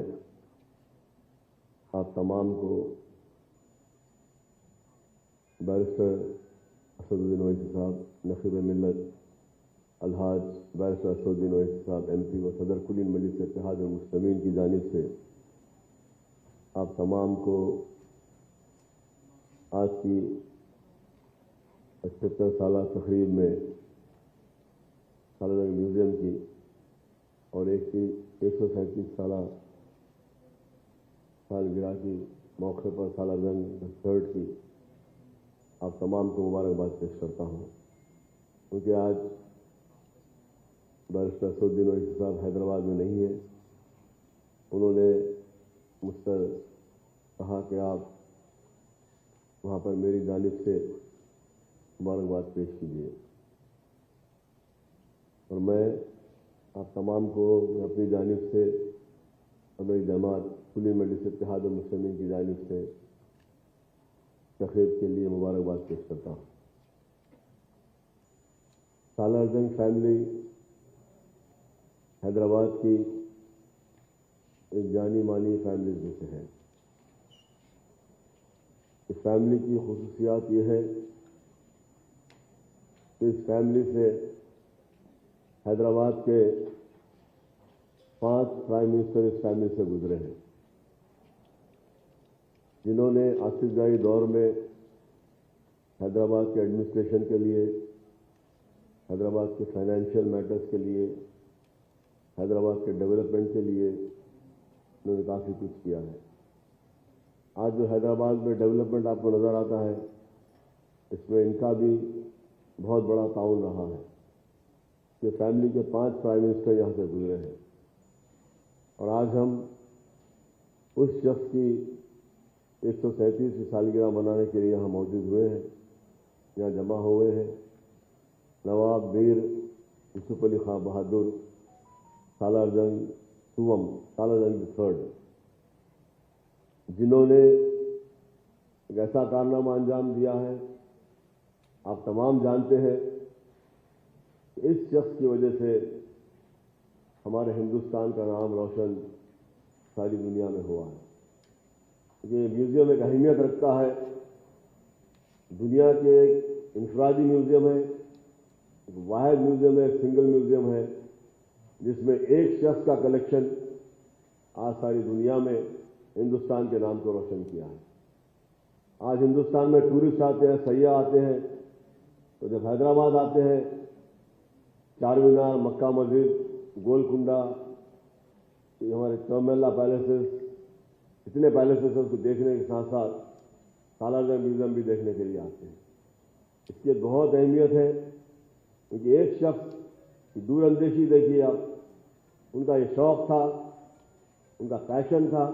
आप तमाम को बैरिस्टर असदुद्दीन ओवैसी साहब, नखीब मिल्लत अलहाज बैरिस्टर असदुद्दीन ओवैसी साहब MP व सदर कुलीन मजलिस इत्तेहाद मुस्लिमीन की जानिब से आप तमाम को आज की 75 साल तकरीब में सालाना म्यूज़ियम की और 137 सालगिरह की मौके पर सालाना थर्ड की आप तमाम को मुबारकबाद पेश करता हूँ, क्योंकि आज बैरिस्टर असदुद्दीन ओवैसी साहब हैदराबाद में नहीं है। उन्होंने मुझसे कहा कि आप वहाँ पर मेरी जानिब से मुबारकबाद पेश कीजिए और मैं आप तमाम को अपनी जानिब से और मेरी जमात कुली मजलिस इत्तेहाद मुस्लिमीन की जानिब से तक़रीब के लिए मुबारकबाद पेश करता हूँ। सालारजंग फैमिली हैदराबाद की एक जानी मानी फैमिली में से है। इस फैमिली की खुसूसियात ये है, इस फैमिली से हैदराबाद के 5 प्राइम मिनिस्टर इस फैमिली से गुजरे हैं, जिन्होंने आसिफजाई दौर में हैदराबाद के एडमिनिस्ट्रेशन के लिए, हैदराबाद के फाइनेंशियल मैटर्स के लिए, हैदराबाद के डेवलपमेंट के लिए उन्होंने काफ़ी कुछ किया है। आज जो हैदराबाद में डेवलपमेंट आपको नज़र आता है, इसमें इनका भी बहुत बड़ा ताउन रहा है कि फैमिली के 5 प्राइम मिनिस्टर यहाँ से गुजरे हैं और आज हम उस शख्स की 137वीं सालगिरह मनाने के लिए यहाँ मौजूद हुए हैं, यहाँ जमा हुए हैं। नवाब मीर यूसुफ अली खां बहादुर सालारजंग सुवम सालारजंग थर्ड, जिन्होंने एक ऐसा कारनामा अंजाम दिया है, आप तमाम जानते हैं कि इस शख्स की वजह से हमारे हिंदुस्तान का नाम रोशन सारी दुनिया में हुआ है। ये म्यूज़ियम एक अहमियत रखता है, दुनिया के एक इंफरादी म्यूज़ियम है, एक वाहिद म्यूज़ियम है, एक सिंगल म्यूज़ियम है जिसमें एक शख्स का कलेक्शन आज सारी दुनिया में हिंदुस्तान के नाम को रोशन किया है। आज हिंदुस्तान में टूरिस्ट आते हैं, सयाह आते हैं, तो जब हैदराबाद आते हैं, चार मीनार, मक्का मस्जिद, गोलकुंडा, ये हमारे चौमेला पैलेसेस, इतने पैलेसेस हैं, उसको देखने के साथ साथ सालारजंग म्यूजियम भी देखने के लिए आते हैं। इसकी बहुत अहमियत है, क्योंकि एक शख्स की दूरअंदेशी देखिए आप, उनका ये शौक था, उनका पैशन था,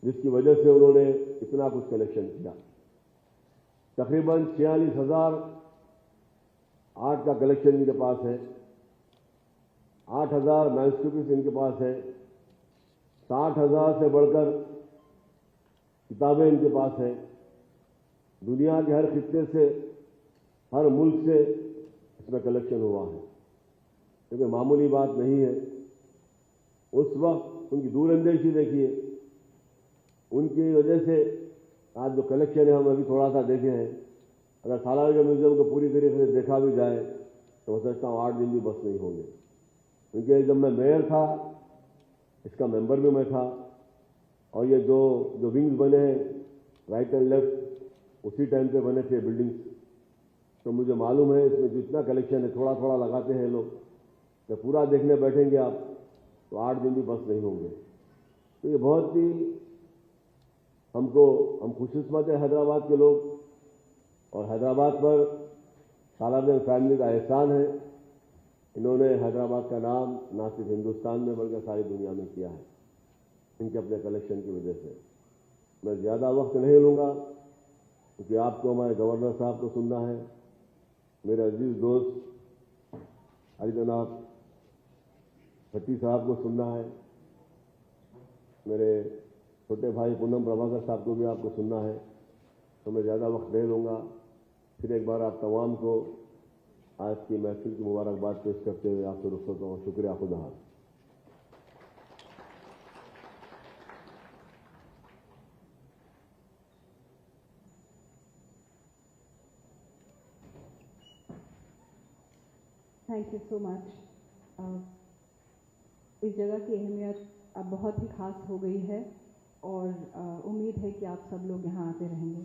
जिसकी वजह से उन्होंने इतना कुछ कलेक्शन किया। तकरीबन 46,000 आर्ट का कलेक्शन इनके पास है, 8,000 मैन्युस्क्रिप्ट्स इनके पास है, 60,000 से बढ़कर किताबें इनके पास है। दुनिया के हर खित्ते से, हर मुल्क से इसमें कलेक्शन हुआ है, क्योंकि मामूली बात नहीं है। उस वक्त उनकी दूरअंदेशी देखिए, उनकी वजह से आज जो कलेक्शन है हम अभी थोड़ा सा देखे हैं। अगर सालारजंग म्यूजियम को पूरी तरीके से देखा भी जाए तो मैं समझता हूँ 8 दिन भी बस नहीं होंगे, क्योंकि जब मैं मेयर था, इसका मेंबर भी मैं था, और ये जो विंग्स बने हैं राइट एंड लेफ्ट, उसी टाइम पे बने थे बिल्डिंग्स। तो मुझे मालूम है इसमें जितना कलेक्शन है, थोड़ा थोड़ा लगाते हैं लोग। जब पूरा देखने बैठेंगे आप तो 8 दिन भी बस नहीं होंगे। तो ये बहुत ही हम खुशकिस्मत है हैदराबाद के लोग, और हैदराबाद पर सालारजंग फैमिली का एहसान है। इन्होंने हैदराबाद का नाम ना सिर्फ हिंदुस्तान में बल्कि सारी दुनिया में किया है, इनके अपने कलेक्शन की वजह से। मैं ज़्यादा वक्त नहीं लूँगा, क्योंकि आपको हमारे गवर्नर साहब को सुनना है, मेरे अजीज दोस्त जनाब भट्टी साहब को सुनना है, मेरे छोटे भाई पूनम प्रभाकर साहब को भी आपको सुनना है। तो मैं ज़्यादा वक्त नहीं लूँगा। फिर एक बार आप तमाम को आज की महफिल की मुबारकबाद पेश करते हुए आपसे रुखसत हूँ। शुक्रिया, खुदा हाफ़िज़। Thank you so much. इस जगह की अहमियत अब बहुत ही खास हो गई है, और उम्मीद है कि आप सब लोग यहाँ आते रहेंगे।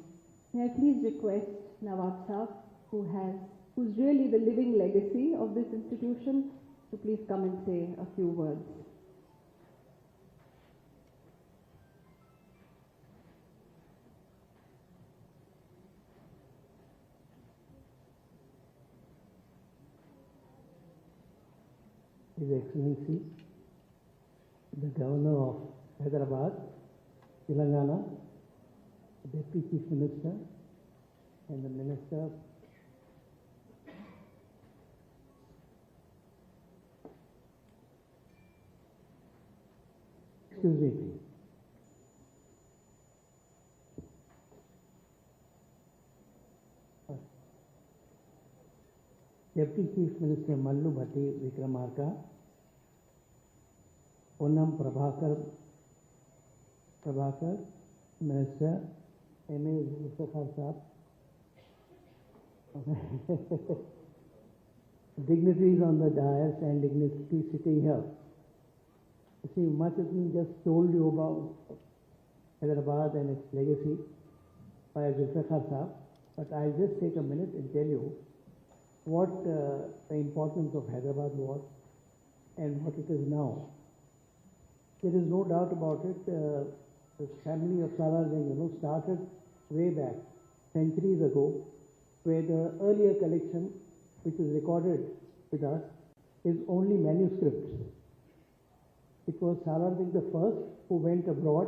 May I please request Nawab Saab, who's really the living legacy of this institution, to please come and say a few words. His Excellency, the Governor of Hyderabad, Telangana, Deputy Chief Minister, and the Minister, excuse me please. Deputy Chief Minister Mallu Bhatti Vikramarka, Poonam Prabhakar, Minister M.A. Zulfikar Saab, dignitaries on the dais and dignitaries sitting here. You see, much has been just told you about Hyderabad and its legacy by Zulfikar Saab, but I'll just take a minute and tell you what the importance of Hyderabad was and what it is now. There is no doubt about it. The family of Salarjung, started way back, centuries ago, where the earlier collection, which is recorded with us, is only manuscripts. It was Salarjung the first who went abroad.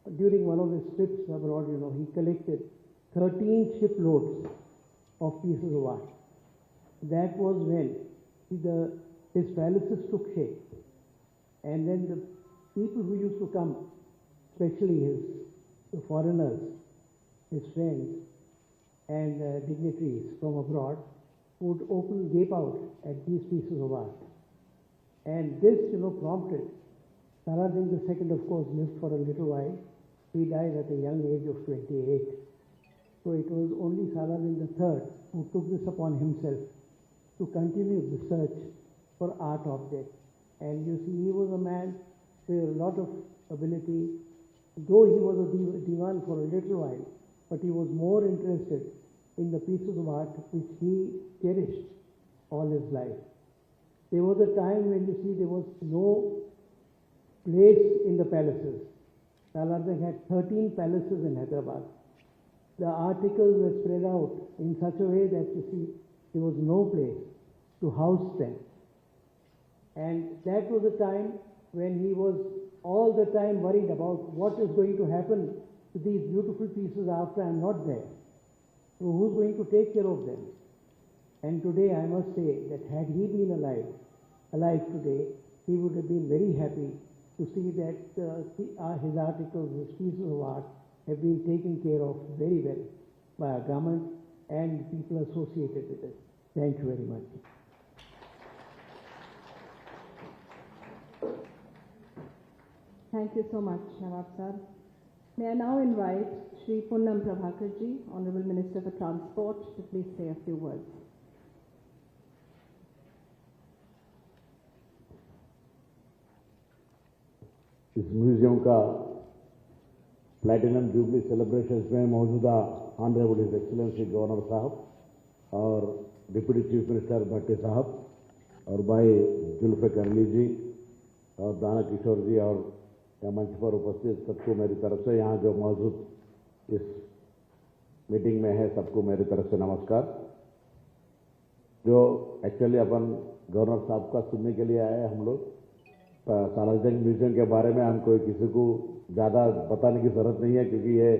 During one of his trips abroad, he collected 13 shiploads of pieces of art. That was when his palaces took shape. And then the people who used to come, especially the foreigners, his friends, and dignitaries from abroad, would gape out at these pieces of art. And this, prompted Salarjung II, of course, lived for a little while. He died at a young age of 28. So it was only Salarjung III who took this upon himself to continue the search for art objects. And you see, he was a man with a lot of ability, though he was a divan for a little while, but he was more interested in the pieces of art which he cherished all his life. There was a time when you see there was no place in the palaces. Salarjung had 13 palaces in Hyderabad. The articles were spread out in such a way that you see there was no place to house them. And that was a time when he was all the time worried about what is going to happen to these beautiful pieces after I am not there. So who's going to take care of them? And today I must say that had he been alive today, he would have been very happy to see that his articles, his pieces of art have been taken care of very well by our government and people associated with it. Thank you very much. Thank you so much, Nawab sir. May I now invite Shri Poonam Prabhakarji, Honorable Minister for Transport, to please say a few words. इस museum का platinum jubilee celebrations में मौजूदा honourable his excellency governor साहब और deputy chief minister भट्टी साहब और भाई जुल्फ़िकार अली जी और दाना किशोर जी और यहाँ मंच पर उपस्थित सबको मेरी तरफ से, यहाँ जो मौजूद इस मीटिंग में है सबको मेरी तरफ से नमस्कार। जो एक्चुअली अपन गवर्नर साहब का सुनने के लिए आए हैं हम लोग, सालारजंग म्यूजियम के बारे में हम कोई किसी को ज़्यादा बताने की ज़रूरत नहीं है, क्योंकि ये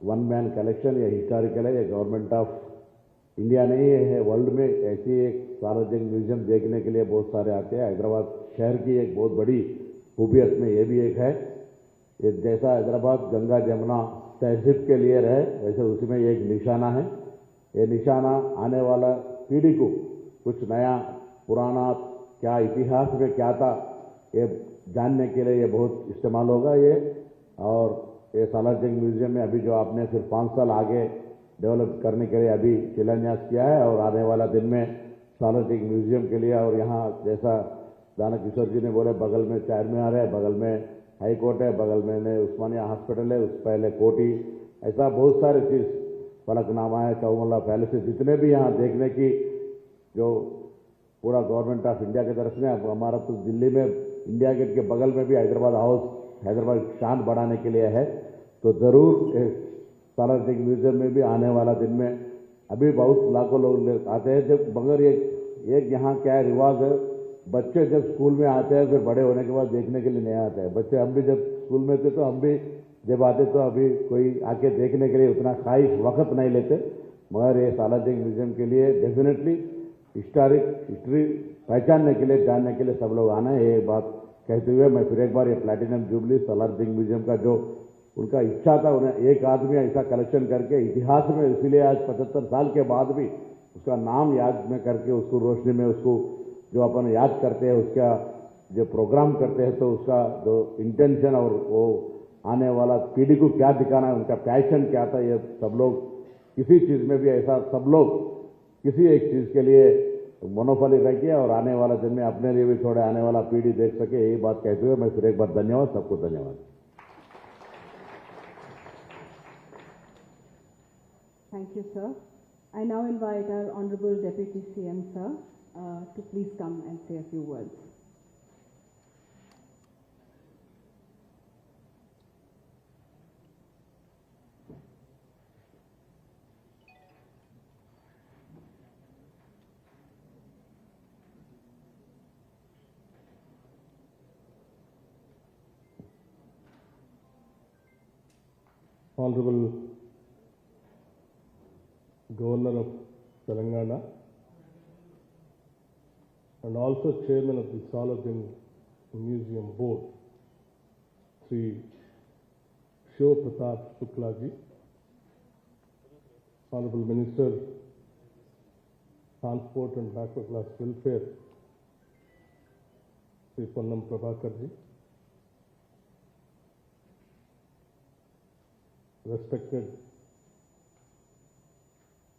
वन मैन कलेक्शन, ये हिस्टोरिकल है, ये गवर्नमेंट ऑफ इंडिया नहीं है, वर्ल्ड में ऐसी एक सालारजंग म्यूजियम देखने के लिए बहुत सारे आते हैं। हैदराबाद शहर की एक बहुत बड़ी खूबियत में ये भी एक है। ये जैसा हैदराबाद गंगा जमुना तहजीब के लिए रहे, वैसे उसी में एक निशाना है। ये निशाना आने वाला पीढ़ी को कुछ नया पुराना क्या इतिहास में क्या था ये जानने के लिए ये बहुत इस्तेमाल होगा ये। और ये सालारजंग म्यूजियम में अभी जो आपने फिर 5 साल आगे डेवलप करने के लिए अभी शिलान्यास किया है, और आने वाला दिन में सालारजंग म्यूजियम के लिए, और यहाँ जैसा दाना किशोर जी ने बोले बगल में चारमीनार है, बगल में हाई कोर्ट है, बगल में उस्मानिया हॉस्पिटल है, उस पहले कोटी, ऐसा बहुत सारे चीज़, फलकनामा है, चौमल्ला पैलेस, जितने भी यहाँ देखने की जो पूरा गवर्नमेंट ऑफ इंडिया की तरफ से, हमारा तो दिल्ली में इंडिया गेट के बगल में भी हैदराबाद हाउस, हैदराबाद शान बढ़ाने के लिए है। तो ज़रूर सालारजंग म्यूजियम में भी आने वाला दिन में अभी बहुत लाखों लोग आते हैं। जब मगर एक यहाँ क्या है रिवाज है, बच्चे जब स्कूल में आते हैं फिर बड़े होने के बाद देखने के लिए नहीं आते हैं। बच्चे हम भी जब स्कूल में थे तो हम भी जब आते तो अभी कोई आके देखने के लिए उतना खास वक्त नहीं लेते, मगर ये सालारजंग म्यूजियम के लिए डेफिनेटली हिस्ट्री पहचानने के लिए, जानने के लिए सब लोग आना है। ये बात कहते हुए मैं फिर एक बार ये प्लैटिनम जुबली सालारजंग म्यूजियम का जो उनका इच्छा था, उन्हें एक आदमी ऐसा कलेक्शन करके इतिहास में, इसीलिए आज 75 साल के बाद भी उसका नाम याद में करके उसको रोशनी में उसको जो अपन याद करते हैं, उसका जो प्रोग्राम करते हैं, तो उसका जो इंटेंशन और वो आने वाला पीढ़ी को क्या दिखाना है, उनका पैशन क्या था, ये सब लोग किसी चीज़ में भी ऐसा सब लोग किसी एक चीज़ के लिए मोनोपोली रखिए, और आने वाला दिन में अपने लिए भी थोड़े आने वाला पीढ़ी देख सके, यही बात कहते हुए मैं फिर एक बार धन्यवाद, सबको धन्यवाद। Thank you, sir. I now invite our Honorable Deputy CM, sir, to please come and say a few words. Honorable Governor of Telangana and also Chairman of the Salarjung Museum Board, Sri Shiv Pratap Shukla ji, Honorable Minister, Transport and Backward Class Welfare, Sri Poonam Prabhakar ji, respected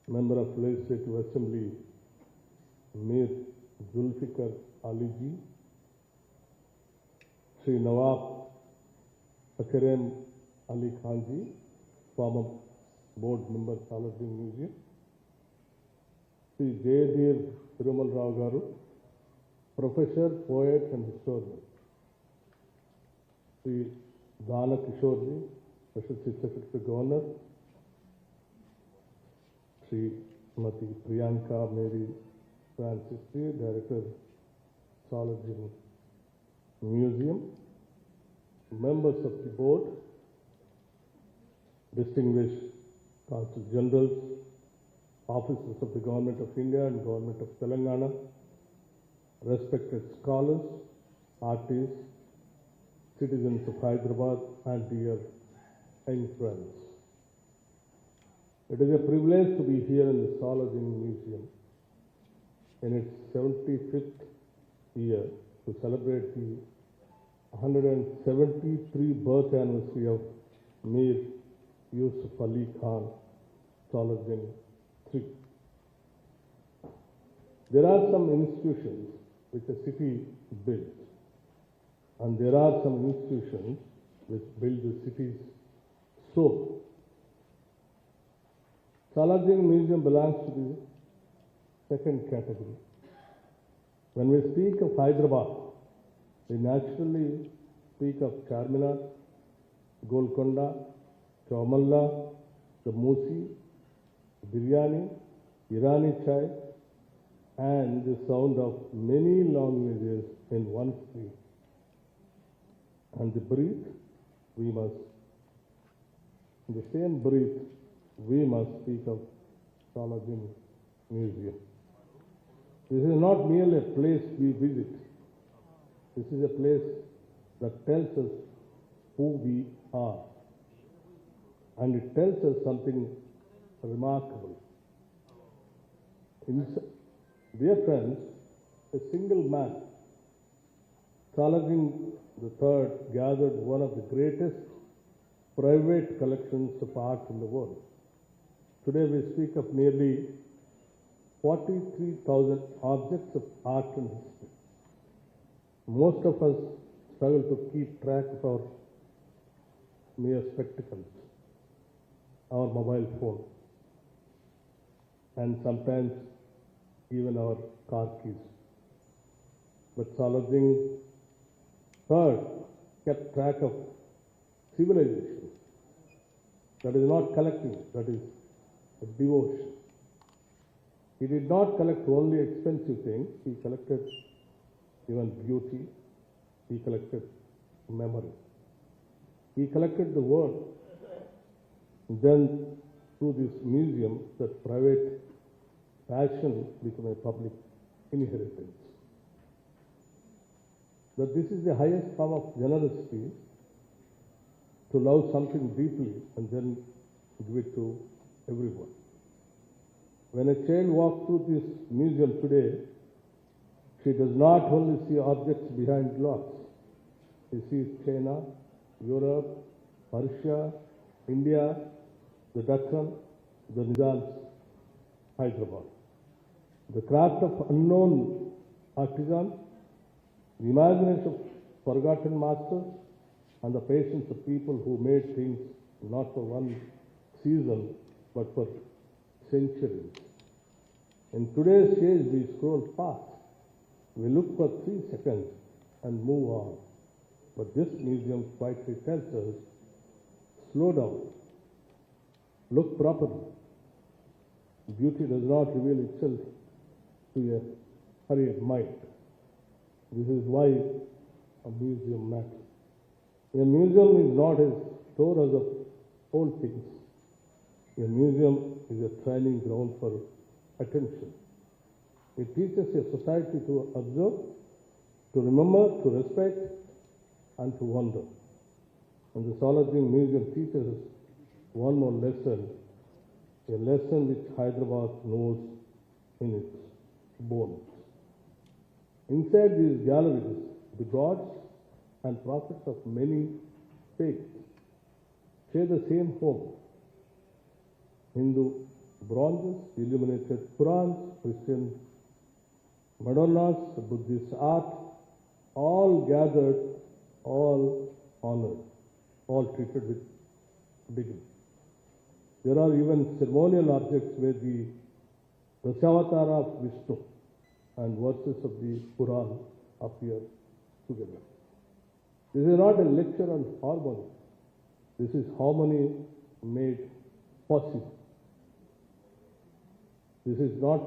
Member of Legislative Assembly, Mir Zulfikar Ali ji, Sri Nawab Akaram Ali Khanji, former board member, Saladdin Museum. Sri Jayadhir Thirumal Rao Garu, professor, poet and historian. Sri Dana Kishorji, Special Chief Secretary Governor. Sri Mati Priyanka Mary Francis, Director, Saladdin Museum. Members of the board, distinguished Consul Generals, officers of the Government of India and Government of Telangana, respected scholars, artists, citizens of Hyderabad, and dear young friends. It is a privilege to be here in the Saladdin Museum in its 75th year to celebrate the 173 birth anniversary of Mir Yusuf Ali Khan, Saladdin III. There are some institutions which a city builds, and there are some institutions which build the city's soul. Saladdin Museum belongs to the second category. When we speak of Hyderabad, we naturally speak of Charminar, Golconda, Chowmalla, the Musi, Biryani, Irani chai, and the sound of many languages in one street. And the breath, we must, in the same breath, we must speak of Saladdin Museum. This is not merely a place we visit. This is a place that tells us who we are. And it tells us something remarkable. Dear friends, a single man, Saladdin III, gathered one of the greatest private collections of art in the world. Today we speak of nearly 43,000 objects of art and history. Most of us struggle to keep track of our mere spectacles, our mobile phone, and sometimes even our car keys. But Saladdin III kept track of civilization. That is not collecting, that is a devotion. He did not collect only expensive things, he collected even beauty, he collected memory. He collected the world. Then through this museum, that private passion became a public inheritance. That this is the highest form of generosity, to love something deeply and then give it to everyone. When a child walks through this museum today, she does not only see objects behind glass. She sees China, Europe, Persia, India, the Deccan, the Nizam's Hyderabad. The craft of unknown artisans, the imagination of forgotten masters, and the patience of people who made things not for one season, but for centuries. In today's age, we scroll fast. We look for 3 seconds and move on. But this museum quietly tells us, slow down, look properly. Beauty does not reveal itself to a hurried mind. This is why a museum matters. A museum is not a storehouse of old things. A museum is a training ground for attention. It teaches a society to observe, to remember, to respect, and to wonder. And the Saladdin Museum teaches us one more lesson, a lesson which Hyderabad knows in its bones. Inside these galleries, the gods and prophets of many faiths share the same home. Hindu bronzes, illuminated Qurans, Christian Madonnas, Buddhist art, all gathered all honored, all treated with dignity. There are even ceremonial objects where the Dashavatara of Vishnu and verses of the Quran appear together. This is not a lecture on harmony. This is harmony made possible. This is not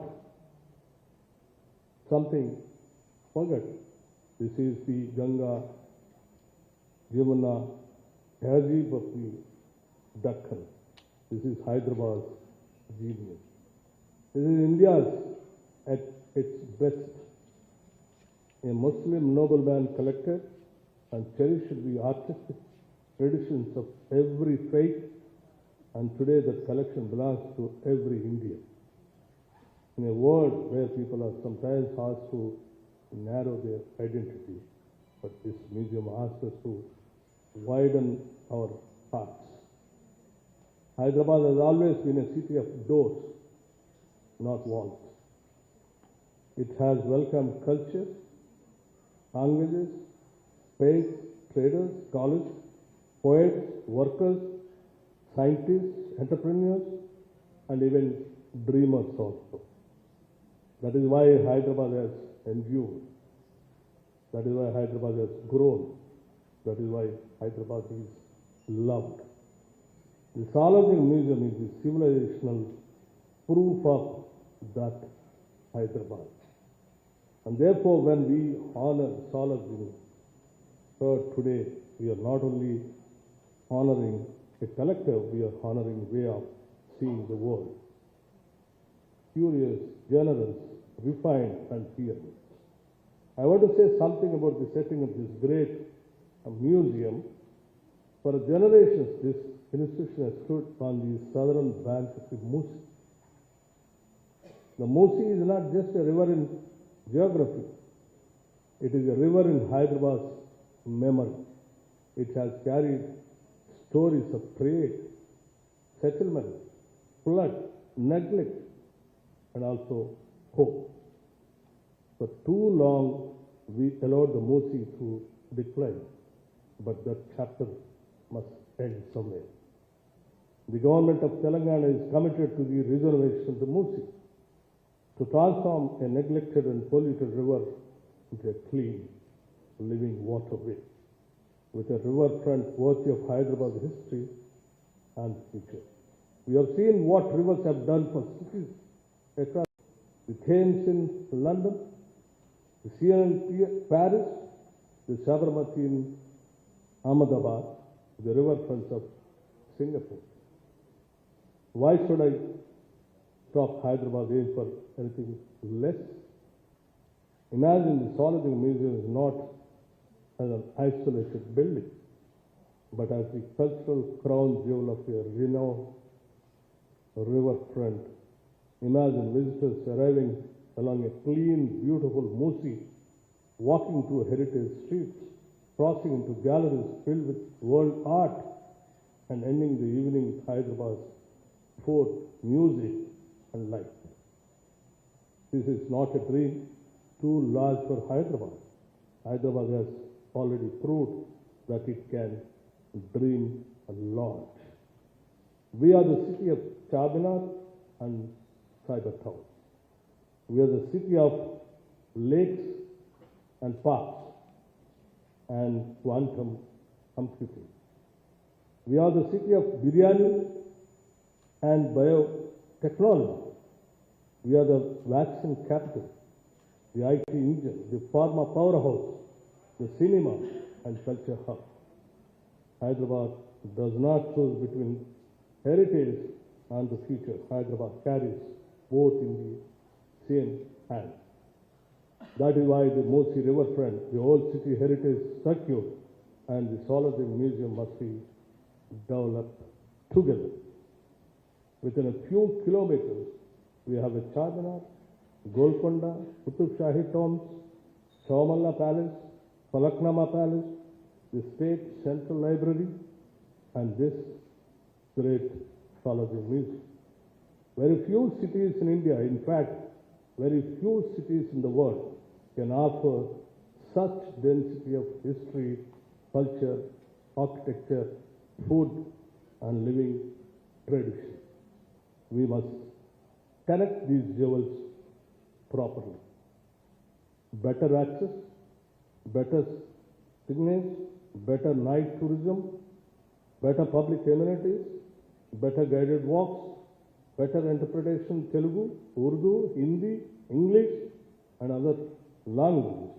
something forgotten. This is the Ganga, Yamuna, Tehzeeb of the Deccan. This is Hyderabad's genius. This is India's at its best. A Muslim nobleman collected and cherished the artistic traditions of every faith, and today that collection belongs to every Indian. In a world where people are sometimes asked to narrow their identity, but this museum asks us to widen our hearts. Hyderabad has always been a city of doors, not walls. It has welcomed cultures, languages, faiths, traders, scholars, poets, workers, scientists, entrepreneurs, and even dreamers also. That is why Hyderabad has endured. That is why Hyderabad has grown. That is why Hyderabad is loved. The Salathing Museum is the civilizational proof of that Hyderabad. And therefore, when we honor Salathing today, we are not only honoring a collective, we are honoring a way of seeing the world. Curious, generous, refined, and fearless. I want to say something about the setting of this great museum. For generations, this institution has stood on the southern bank of the Musi. The Musi is not just a river in geography. It is a river in Hyderabad's memory. It has carried stories of trade, settlement, flood, neglect, and also hope. For too long, we allowed the Musi to decline, but that chapter must end somewhere. The government of Telangana is committed to the reservation of the Musi, to transform a neglected and polluted river into a clean, living waterway, with a riverfront worthy of Hyderabad's history and future. We have seen what rivers have done for cities across the Thames in London, the Seine in Paris, the Sabarmati in Ahmedabad, the riverfronts of Singapore. Why should I stop Hyderabad aim for anything less? Imagine the Salathing Museum is not as an isolated building, but as the cultural crown jewel of a renowned riverfront. Imagine visitors arriving along a clean, beautiful Musi, walking through heritage streets, crossing into galleries filled with world art, and ending the evening with Hyderabad's food, music, and light. This is not a dream too large for Hyderabad. Hyderabad has already proved that it can dream large. We are the city of Charminar and Cyber Town. We are the city of lakes and parks and quantum computing. We are the city of biryani and biotechnology. We are the vaccine capital, the IT engine, the pharma powerhouse, the cinema and culture hub. Hyderabad does not choose between heritage and the future. Hyderabad carries both in the same hand. That is why the Musi riverfront, the old city heritage circuit, and the Salathing Museum must be developed together. Within a few kilometers, we have a Charminar, Golconda, Qutub Shahi tombs, Chowmalla Palace, Falaknama Palace, the State Central Library, and this great Salathing Museum. Very few cities in India, in fact, very few cities in the world can offer such density of history, culture, architecture, food, and living tradition. We must connect these jewels properly. Better access, better signage, better night tourism, better public amenities, better guided walks, better interpretation Telugu, Urdu, Hindi, English, and other languages,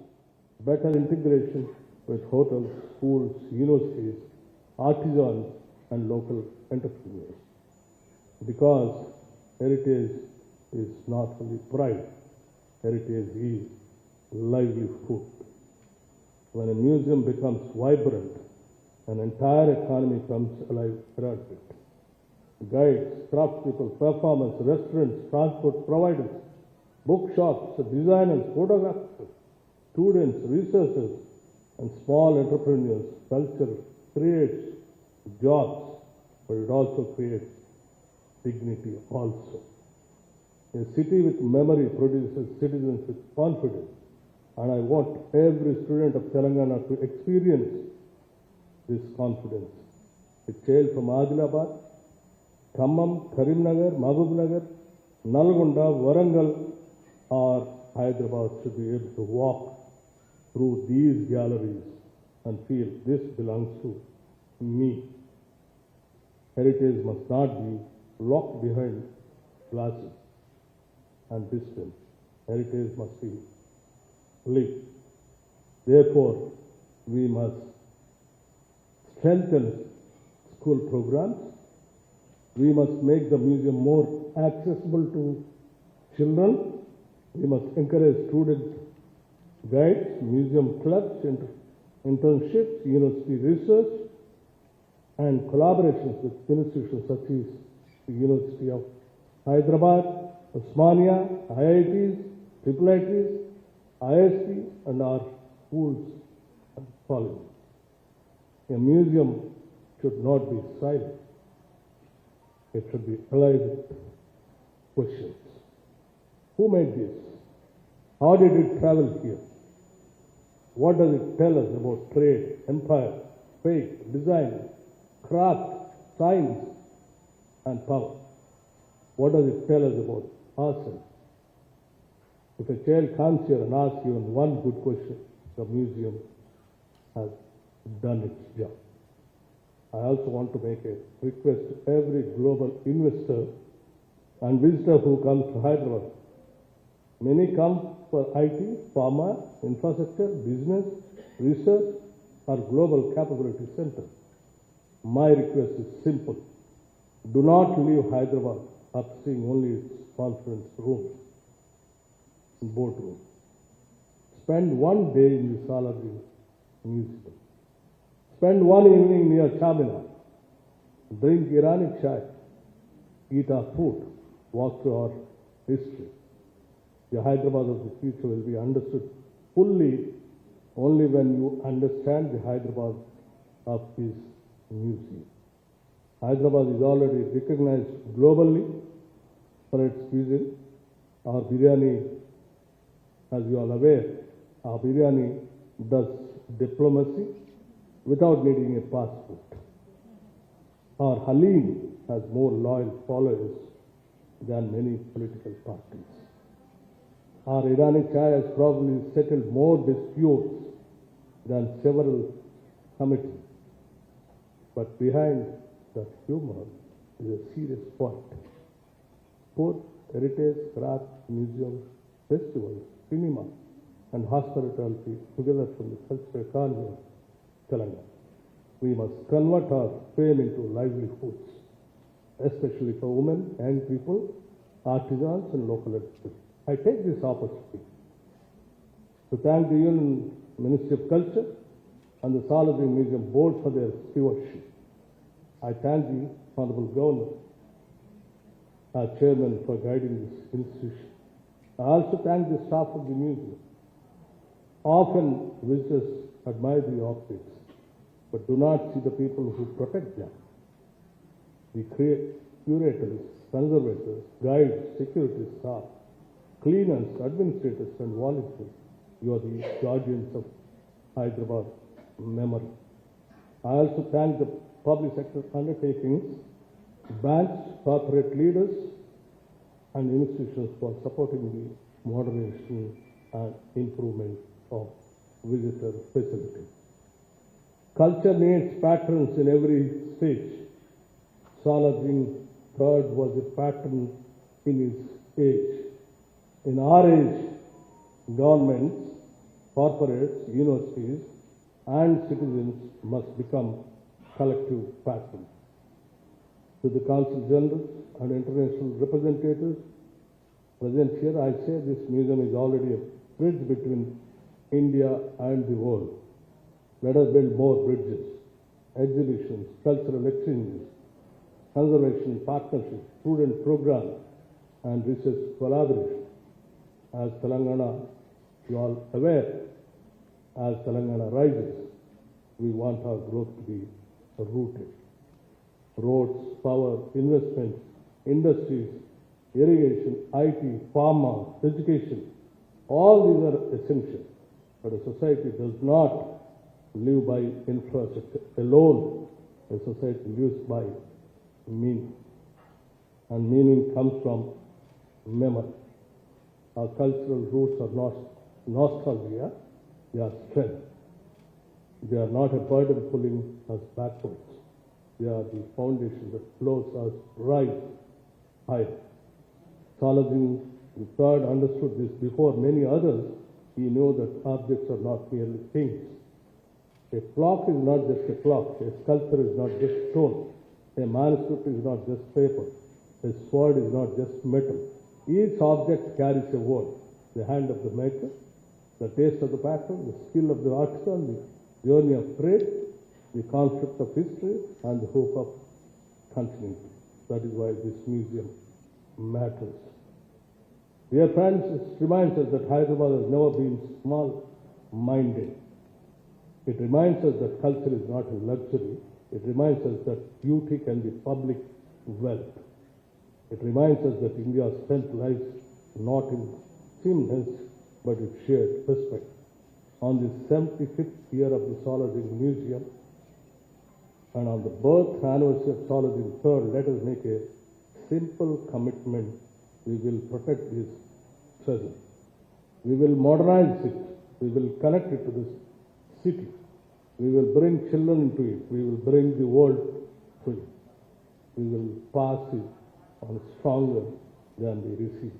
better integration with hotels, schools, universities, artisans, and local entrepreneurs. Because heritage is not only pride, heritage is livelihood. When a museum becomes vibrant, an entire economy comes alive around it. Guides, craftspeople, performers, restaurants, transport providers, bookshops, designers, photographers, students, researchers, and small entrepreneurs. Culture creates jobs, but it also creates dignity also. A city with memory produces citizens with confidence, and I want every student of Telangana to experience this confidence. A child from Adilabad, Khammam, Karimnagar, Mahbubnagar, Nalgonda, Warangal, or Hyderabad should be able to walk through these galleries and feel this belongs to me. Heritage must not be locked behind glasses and distance. Heritage must be lived. Therefore, we must strengthen school programs. We must make the museum more accessible to children. We must encourage student guides, museum clubs, internships, university research, and collaborations with institutions such as the University of Hyderabad, Osmania, IITs, IIITs, ISP, and our schools and colleges. A museum should not be silent. It should be alive with questions. Who made this? How did it travel here? What does it tell us about trade, empire, faith, design, craft, science, and power? What does it tell us about ourselves? If a child comes here and asks even one good question, the museum has done its job. I also want to make a request to every global investor and visitor who comes to Hyderabad. Many come for IT, pharma, infrastructure, business, research, or global capability center. My request is simple. Do not leave Hyderabad after seeing only its conference rooms and boardrooms. Spend one day in the Salavi Museum. Spend one evening near Charminar. Drink Iranic chai. Eat our food. Walk through our history. The Hyderabad of the future will be understood fully only when you understand the Hyderabad of this museum. Hyderabad is already recognized globally for its cuisine. Our biryani, as you are aware, our biryani does diplomacy without needing a passport. Our Halim has more loyal followers than many political parties. Our Iranic chai has probably settled more disputes than several committees. But behind that humor is a serious point. Sport, heritage, craft, museums, festivals, cinema, and hospitality together from the cultural economy of Telangana. We must convert our fame into livelihoods, especially for women, young people, artisans, and local entrepreneurs. I take this opportunity to thank the Union Ministry of Culture and the Salavi Museum Board for their stewardship. I thank the Honorable Governor, our Chairman, for guiding this institution. I also thank the staff of the museum. Often visitors admire the objects, but do not see the people who protect them. The curators, conservators, guides, security staff, cleaners, administrators, and volunteers. You are the guardians of Hyderabad memory. I also thank the public sector undertakings, banks, corporate leaders, and institutions for supporting the moderation and improvement of visitor facilities. Culture needs patrons in every stage. Salajing III was a patron in his age. In our age, governments, corporates, universities, and citizens must become collective patrons. To the Consul Generals and international representatives present here, I say this museum is already a bridge between India and the world. Let us build more bridges, exhibitions, cultural exchanges, conservation partnerships, student programs, and research collaboration. As Telangana, you are all aware, as Telangana rises, we want our growth to be rooted. Roads, power, investments, industries, irrigation, IT, pharma, education, all these are essential. But a society does not live by infrastructure alone. A society lives by meaning. And meaning comes from memory. Our cultural roots are not nostalgia, they are strength. They are not a burden pulling us backwards. They are the foundation that flows us right higher. Salajing III understood this before many others. He knew that objects are not merely things. A clock is not just a clock. A sculpture is not just stone. A manuscript is not just paper. A sword is not just metal. Each object carries a word. The hand of the maker, the taste of the pattern, the skill of the artisan, the journey of trade, the conflict of history, and the hope of continuity. That is why this museum matters. Dear friends, it reminds us that Hyderabad has never been small-minded. It reminds us that culture is not a luxury. It reminds us that beauty can be public wealth. It reminds us that India's strength lies not in sameness, but in shared respect. On the 75th year of the Salajing Museum, and on the birth anniversary of Salajing III, let us make a simple commitment. We will protect this treasure. We will modernize it. We will connect it to this city. We will bring children into it. We will bring the world to it. We will pass it on stronger than we received.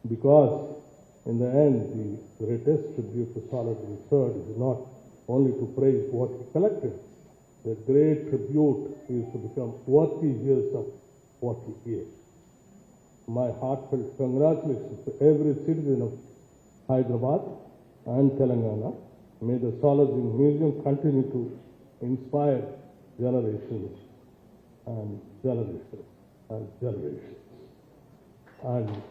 Because in the end, the greatest tribute to Salajing III is not only to praise what he collected. The great tribute is to become worthy heirs of what he gave. My heartfelt congratulations to every citizen of Hyderabad and Telangana. May the Salajing Museum continue to inspire generations and generations and generations. And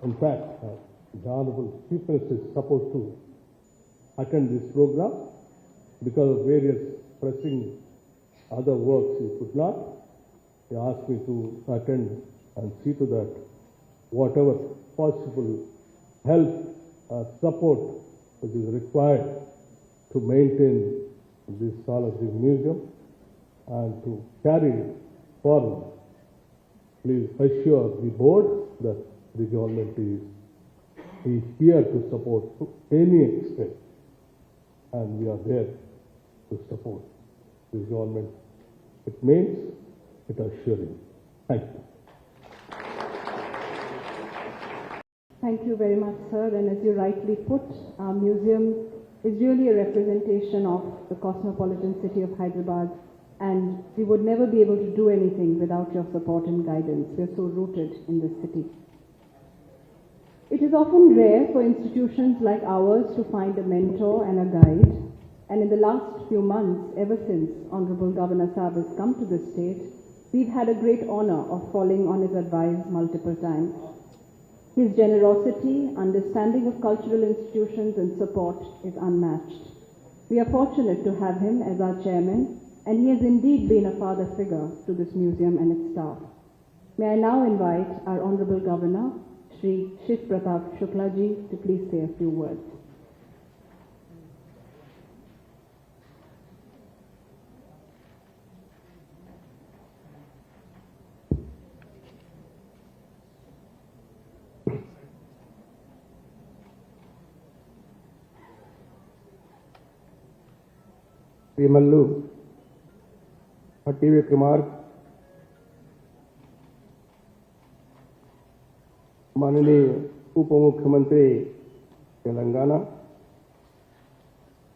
in fact, the Honorable Chief Minister is supposed to attend this program. Because of various pressing other works he could not. He asked me to attend and see to that whatever possible help or support which is required to maintain this Salajing Museum and to carry it forward. Please assure the board that the government is here to support to any extent, and we are there to support this government. It means it assuring. Thank you. Thank you very much, sir. And as you rightly put, our museum is really a representation of the cosmopolitan city of Hyderabad, and we would never be able to do anything without your support and guidance. We are so rooted in this city. It is often rare for institutions like ours to find a mentor and a guide. And in the last few months, ever since Honorable Governor Saab has come to this state, we've had a great honor of falling on his advice multiple times. His generosity, understanding of cultural institutions and support is unmatched. We are fortunate to have him as our chairman, and he has indeed been a father figure to this museum and its staff. May I now invite our Honorable Governor, Shri Shiv Pratap Shukla ji, to please say a few words. Shri Mallu भट्टी विक्रमार्क, माननीय उप मुख्यमंत्री तेलंगाना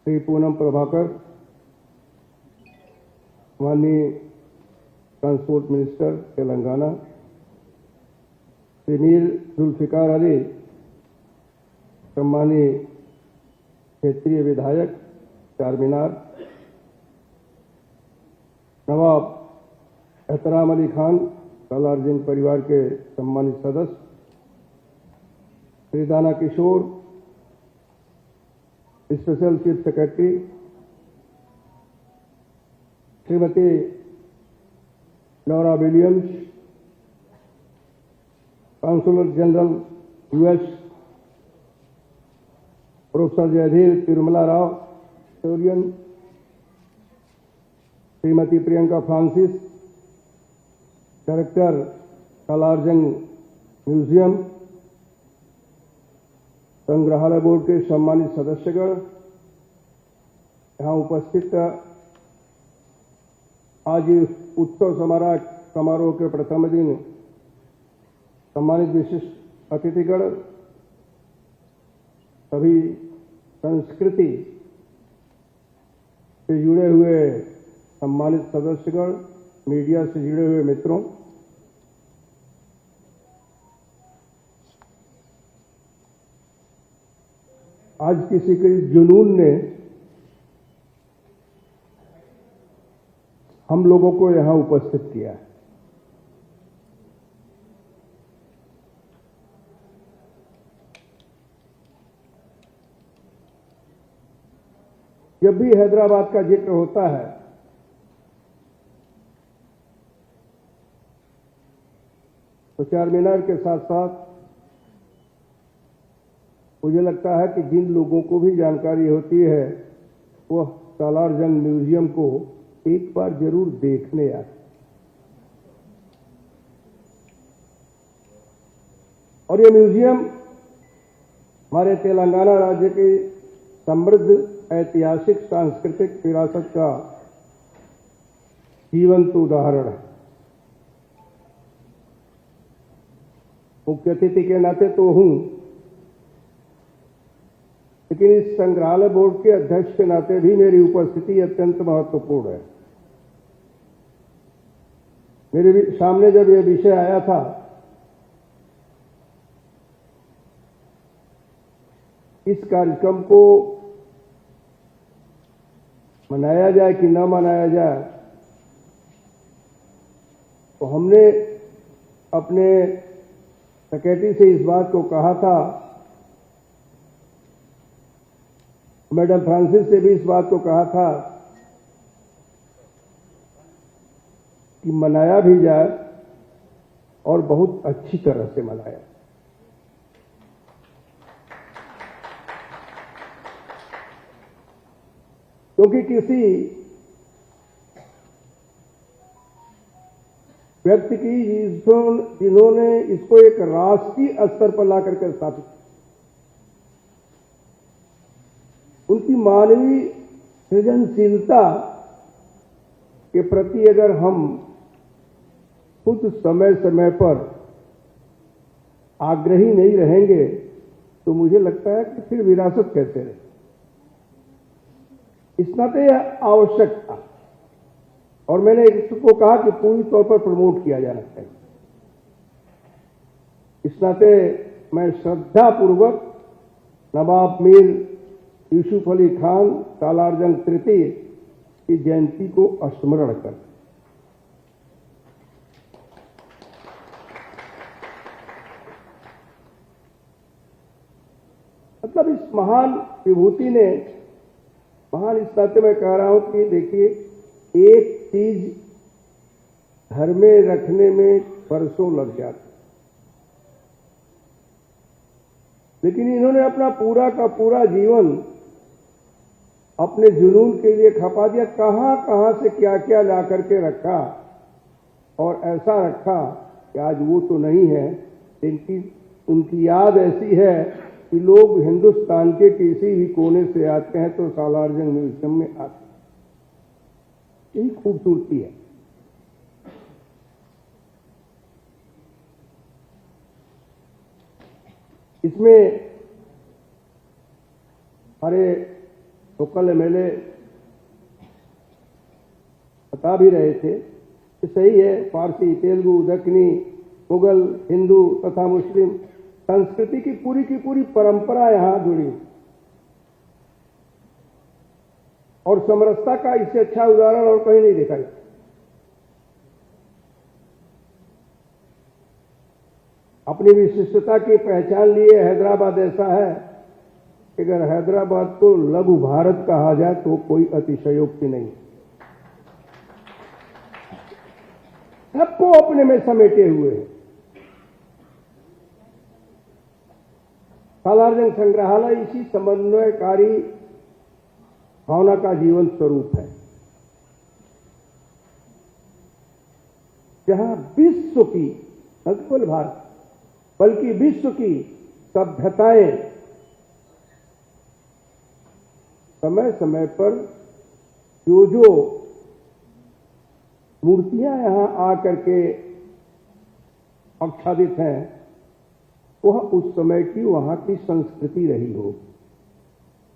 श्री पूनम प्रभाकर, माननीय transport minister Telangana Shri Mir Zulfikar Ali, सम्मानीय क्षेत्रीय विधायक चारमीनार, नवाब एहतराम अली खान, सालारजंग परिवार के सम्मानित सदस्य Shri Dana Kishore, special chief secretary Shrimati Nora Williams, counsellor general US professor Jaydhir Tirumala Rao, historian Shrimati Priyanka Francis, director Salar Jung museum, संग्रहालय बोर्ड के सम्मानित सदस्यगण, यहाँ उपस्थित आज उत्सव समारोह के प्रथम दिन सम्मानित विशिष्ट अतिथिगण, सभी संस्कृति से जुड़े हुए सम्मानित सदस्यगण, मीडिया से जुड़े हुए मित्रों, आज किसी के जुनून ने हम लोगों को यहां उपस्थित किया है। जब भी हैदराबाद का जिक्र होता है तो चारमीनार के साथ साथ मुझे लगता है कि जिन लोगों को भी जानकारी होती है वह सालारजंग म्यूजियम को एक बार जरूर देखने आए। और ये म्यूजियम हमारे तेलंगाना राज्य के समृद्ध ऐतिहासिक सांस्कृतिक विरासत का जीवंत उदाहरण है। मुख्य अतिथि के नाते तो हूं, लेकिन इस संग्रहालय बोर्ड के अध्यक्ष के नाते भी मेरी उपस्थिति अत्यंत महत्वपूर्ण है। मेरे सामने जब यह विषय आया था इस कार्यक्रम को मनाया जाए कि न मनाया जाए, तो हमने अपने सेक्रेटरी से इस बात को कहा था, मैडम फ्रांसिस से भी इस बात को कहा था कि मनाया भी जाए और बहुत अच्छी तरह से मनाया। क्योंकि किसी व्यक्ति की जिन्होंने इसको एक राष्ट्रीय स्तर पर ला करके स्थापित, उनकी मानवीय सृजनशीलता के प्रति अगर हम खुद समय समय पर आग्रही नहीं रहेंगे तो मुझे लगता है कि फिर विरासत कैसे रहे। इस नाते आवश्यक था और मैंने इसको कहा कि पूरी तौर पर प्रमोट किया जाना चाहिए। इस नाते मैं श्रद्धापूर्वक नवाब मीर यूसुफ अली खान सालारजंग तृतीय की जयंती को स्मरण कर, मतलब इस महान विभूति ने, महान इस नाते मैं कह रहा हूं कि देखिए, एक चीज घर में रखने में बरसों लग जाते, लेकिन इन्होंने अपना पूरा का पूरा जीवन अपने जुनून के लिए खपा दिया। कहां कहां से क्या क्या ला करके रखा और ऐसा रखा कि आज वो तो नहीं है, उनकी याद ऐसी है कि लोग हिंदुस्तान के किसी भी कोने से आते हैं तो सालारजंग म्यूजियम में आते हैं। यही खूबसूरती है। इसमें हमारे लोकल एमएलए बता भी रहे थे कि सही है, फारसी, तेलुगु, दक्षिणी, मुगल, हिंदू तथा मुस्लिम संस्कृति की पूरी परंपरा यहां जुड़ी और समरसता का इससे अच्छा उदाहरण और कहीं नहीं देखा गया। अपनी विशिष्टता की पहचान लिए हैदराबाद ऐसा है कि अगर हैदराबाद को लघु भारत कहा जाए तो कोई अतिशयोक्ति नहीं। सबको अपने में समेटे हुए है। सालारजंग संग्रहालय इसी समन्वयकारी भावना का जीवन स्वरूप है, जहां विश्व की, न केवल भारत बल्कि विश्व की सभ्यताएं समय समय पर जो मूर्तियां यहां आकर के आच्छादित हैं, वह उस समय की वहां की संस्कृति रही हो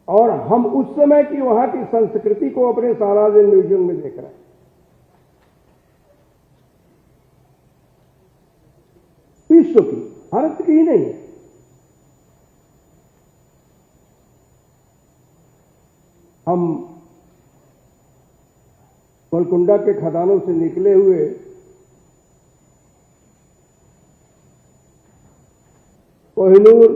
और हम उस समय की वहां की संस्कृति को अपने सालारजंग म्यूजियम में देख रहे हैं। विश्व की, भारत की ही नहीं। हम गोलकुंडा के खदानों से निकले हुए कोहिनूर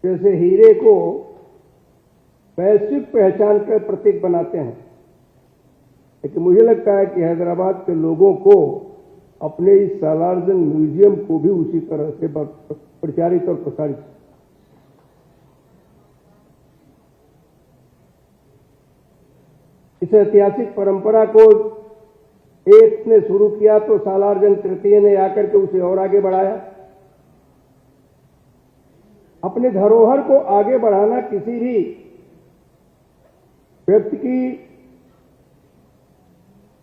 जैसे हीरे को वैश्विक पहचान का प्रतीक बनाते हैं, लेकिन मुझे लगता है कि हैदराबाद के लोगों को अपने इस सालारजंग म्यूजियम को भी उसी तरह से प्रचारित और प्रसारित, इस ऐतिहासिक परंपरा को एक ने शुरू किया तो सालारजंग तृतीय ने आकर के उसे और आगे बढ़ाया। अपने धरोहर को आगे बढ़ाना किसी भी व्यक्ति की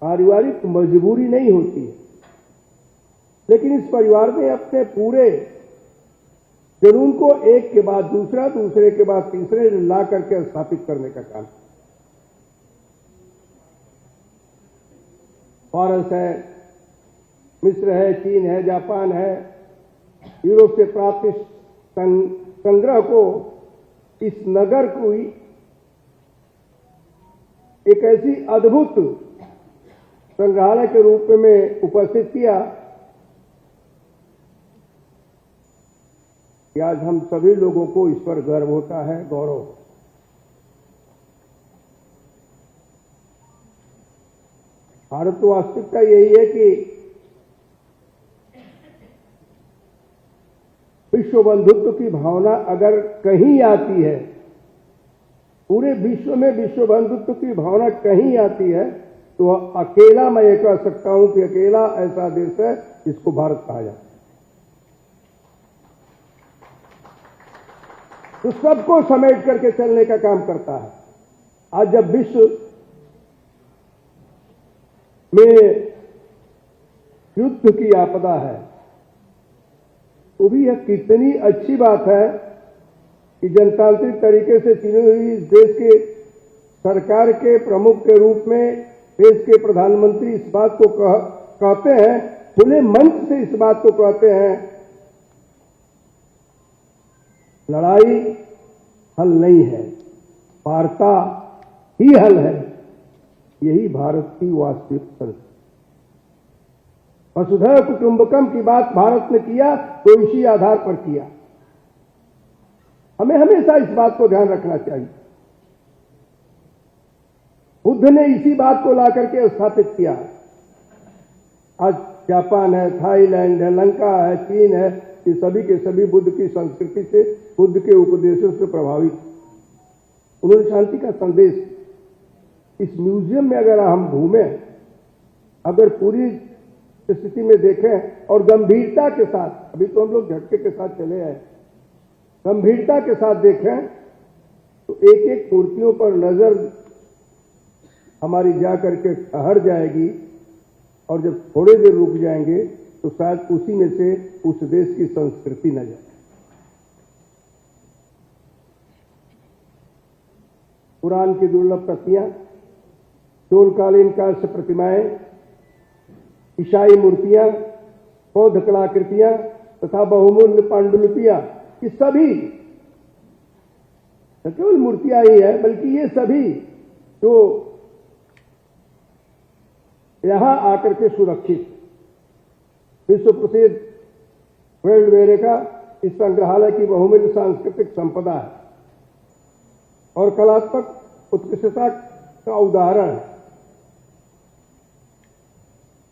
पारिवारिक मजबूरी नहीं होती है, लेकिन इस परिवार ने अपने पूरे जुनून को एक के बाद दूसरा, दूसरे के बाद तीसरे ला करके स्थापित करने का काम। फारस है, मिस्र है, चीन है, जापान है, यूरोप से प्राप्त इस संग्रह को, इस नगर को एक ऐसी अद्भुत संग्रहालय के रूप में उपस्थित किया कि आज हम सभी लोगों को इस पर गर्व होता है, गौरव। भारत तो वास्तविकता यही है कि विश्व बंधुत्व की भावना अगर कहीं आती है, पूरे विश्व में विश्व बंधुत्व की भावना कहीं आती है, तो अकेला मैं ये कह सकता हूं कि अकेला ऐसा देश है जिसको भारत कहा जाता है, तो सबको समेट करके चलने का काम करता है। आज जब विश्व में युद्ध की आपदा है, तो भी यह कितनी अच्छी बात है कि जनतांत्रिक तरीके से चुनी हुई इस देश के सरकार के प्रमुख के रूप में देश के प्रधानमंत्री इस बात को कहते हैं, खुले मंच से इस बात को कहते हैं, लड़ाई हल नहीं है, वार्ता ही हल है। यही भारत की वास्तविक संस्कृति। वसुधैव कुटुंबकम की बात भारत ने किया तो इसी आधार पर किया। हमें हमेशा इस बात को ध्यान रखना चाहिए। बुद्ध ने इसी बात को ला करके स्थापित किया। आज जापान है, थाईलैंड है, लंका है, चीन है, ये सभी के सभी बुद्ध की संस्कृति से, बुद्ध के उपदेशों से प्रभावित। उन्होंने शांति का संदेश। इस म्यूजियम में अगर हम घूमें, अगर पूरी स्थिति में देखें और गंभीरता के साथ, अभी तो हम लोग झटके के साथ चले आए, गंभीरता के साथ देखें तो एक एक मूर्तियों पर नजर हमारी जा करके ठहर जाएगी और जब थोड़ी देर रुक जाएंगे तो शायद उसी में से उस देश की संस्कृति न जाए। पुराण की दुर्लभ प्रतियां, चोलकालीन काल से प्रतिमाएं, ईसाई मूर्तियां, बौद्ध कलाकृतियां तथा बहुमूल्य पांडुलिपियां, ये सभी न केवल मूर्तियां ही है बल्कि ये सभी जो यहां आकर के सुरक्षित विश्व प्रसिद्ध वर्ल्ड अमेरिका इस संग्रहालय की बहुमूल्य सांस्कृतिक संपदा है और कलात्मक उत्कृष्टता का उदाहरण है।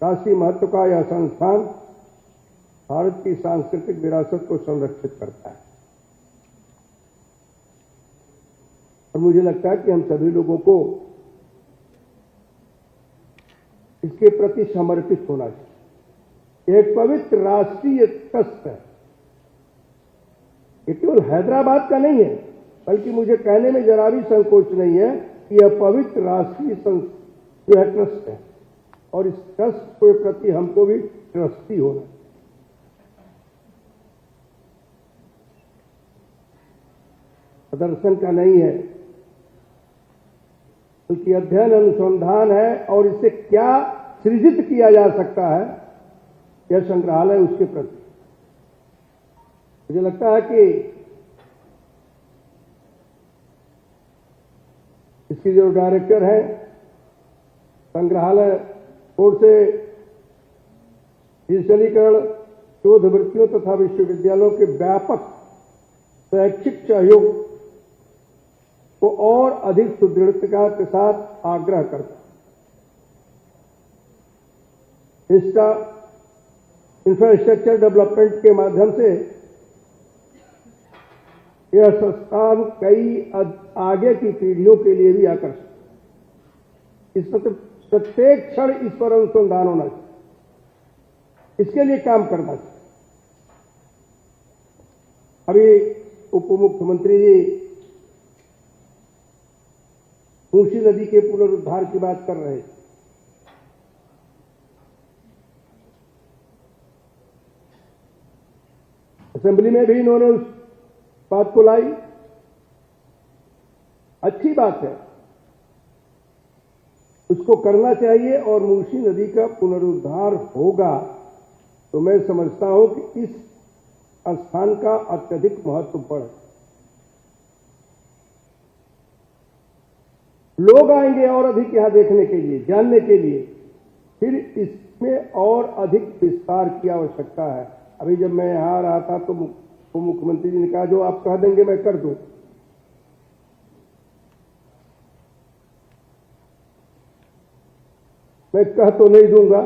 राष्ट्रीय महत्व का यह संस्थान भारत की सांस्कृतिक विरासत को संरक्षित करता है और मुझे लगता है कि हम सभी लोगों को इसके प्रति समर्पित होना चाहिए। एक पवित्र राष्ट्रीय ट्रस्ट है, ये केवल हैदराबाद का नहीं है बल्कि मुझे कहने में जरा भी संकोच नहीं है कि यह पवित्र राष्ट्रीय जो है ट्रस्ट है और इस ट्रस्ट के प्रति हमको भी ट्रस्टी होना है। प्रदर्शन का नहीं है बल्कि अध्ययन अनुसंधान है और इससे क्या सृजित किया जा सकता है यह संग्रहालय उसके प्रति। मुझे लगता है कि इसकी जो डायरेक्टर है संग्रहालय बोर्ड से डिजिटलीकरण, शोध वृत्तियों तथा विश्वविद्यालयों के व्यापक शैक्षिक सहयोग को और अधिक सुदृढ़ता के साथ आग्रह करता है। इसका इंफ्रास्ट्रक्चर डेवलपमेंट के माध्यम से यह संस्थान कई आगे की पीढ़ियों के लिए भी आकर्षक, इस पर प्रत्येक क्षण इस पर अनुसंधान होना चाहिए, इसके लिए काम करना चाहिए। अभी उप मुख्यमंत्री जी मूसी नदी के पुनरुद्धार की बात कर रहे हैं। असेंबली में भी इन्होंने उस बात को लाई, अच्छी बात है, उसको करना चाहिए और मूसी नदी का पुनरुद्धार होगा तो मैं समझता हूं कि इस स्थान का अत्यधिक महत्वपूर्ण है। लोग आएंगे और अधिक यहां देखने के लिए, जानने के लिए, फिर इसमें और अधिक विस्तार की आवश्यकता है। अभी जब मैं यहां आ रहा था तो मुख्यमंत्री जी ने कहा जो आप कह देंगे मैं कर दूं। मैं कह तो नहीं दूंगा,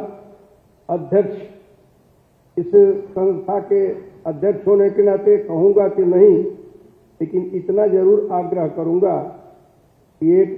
अध्यक्ष इस संस्था के अध्यक्ष होने के नाते कहूंगा कि नहीं, लेकिन इतना जरूर आग्रह करूंगा कि एक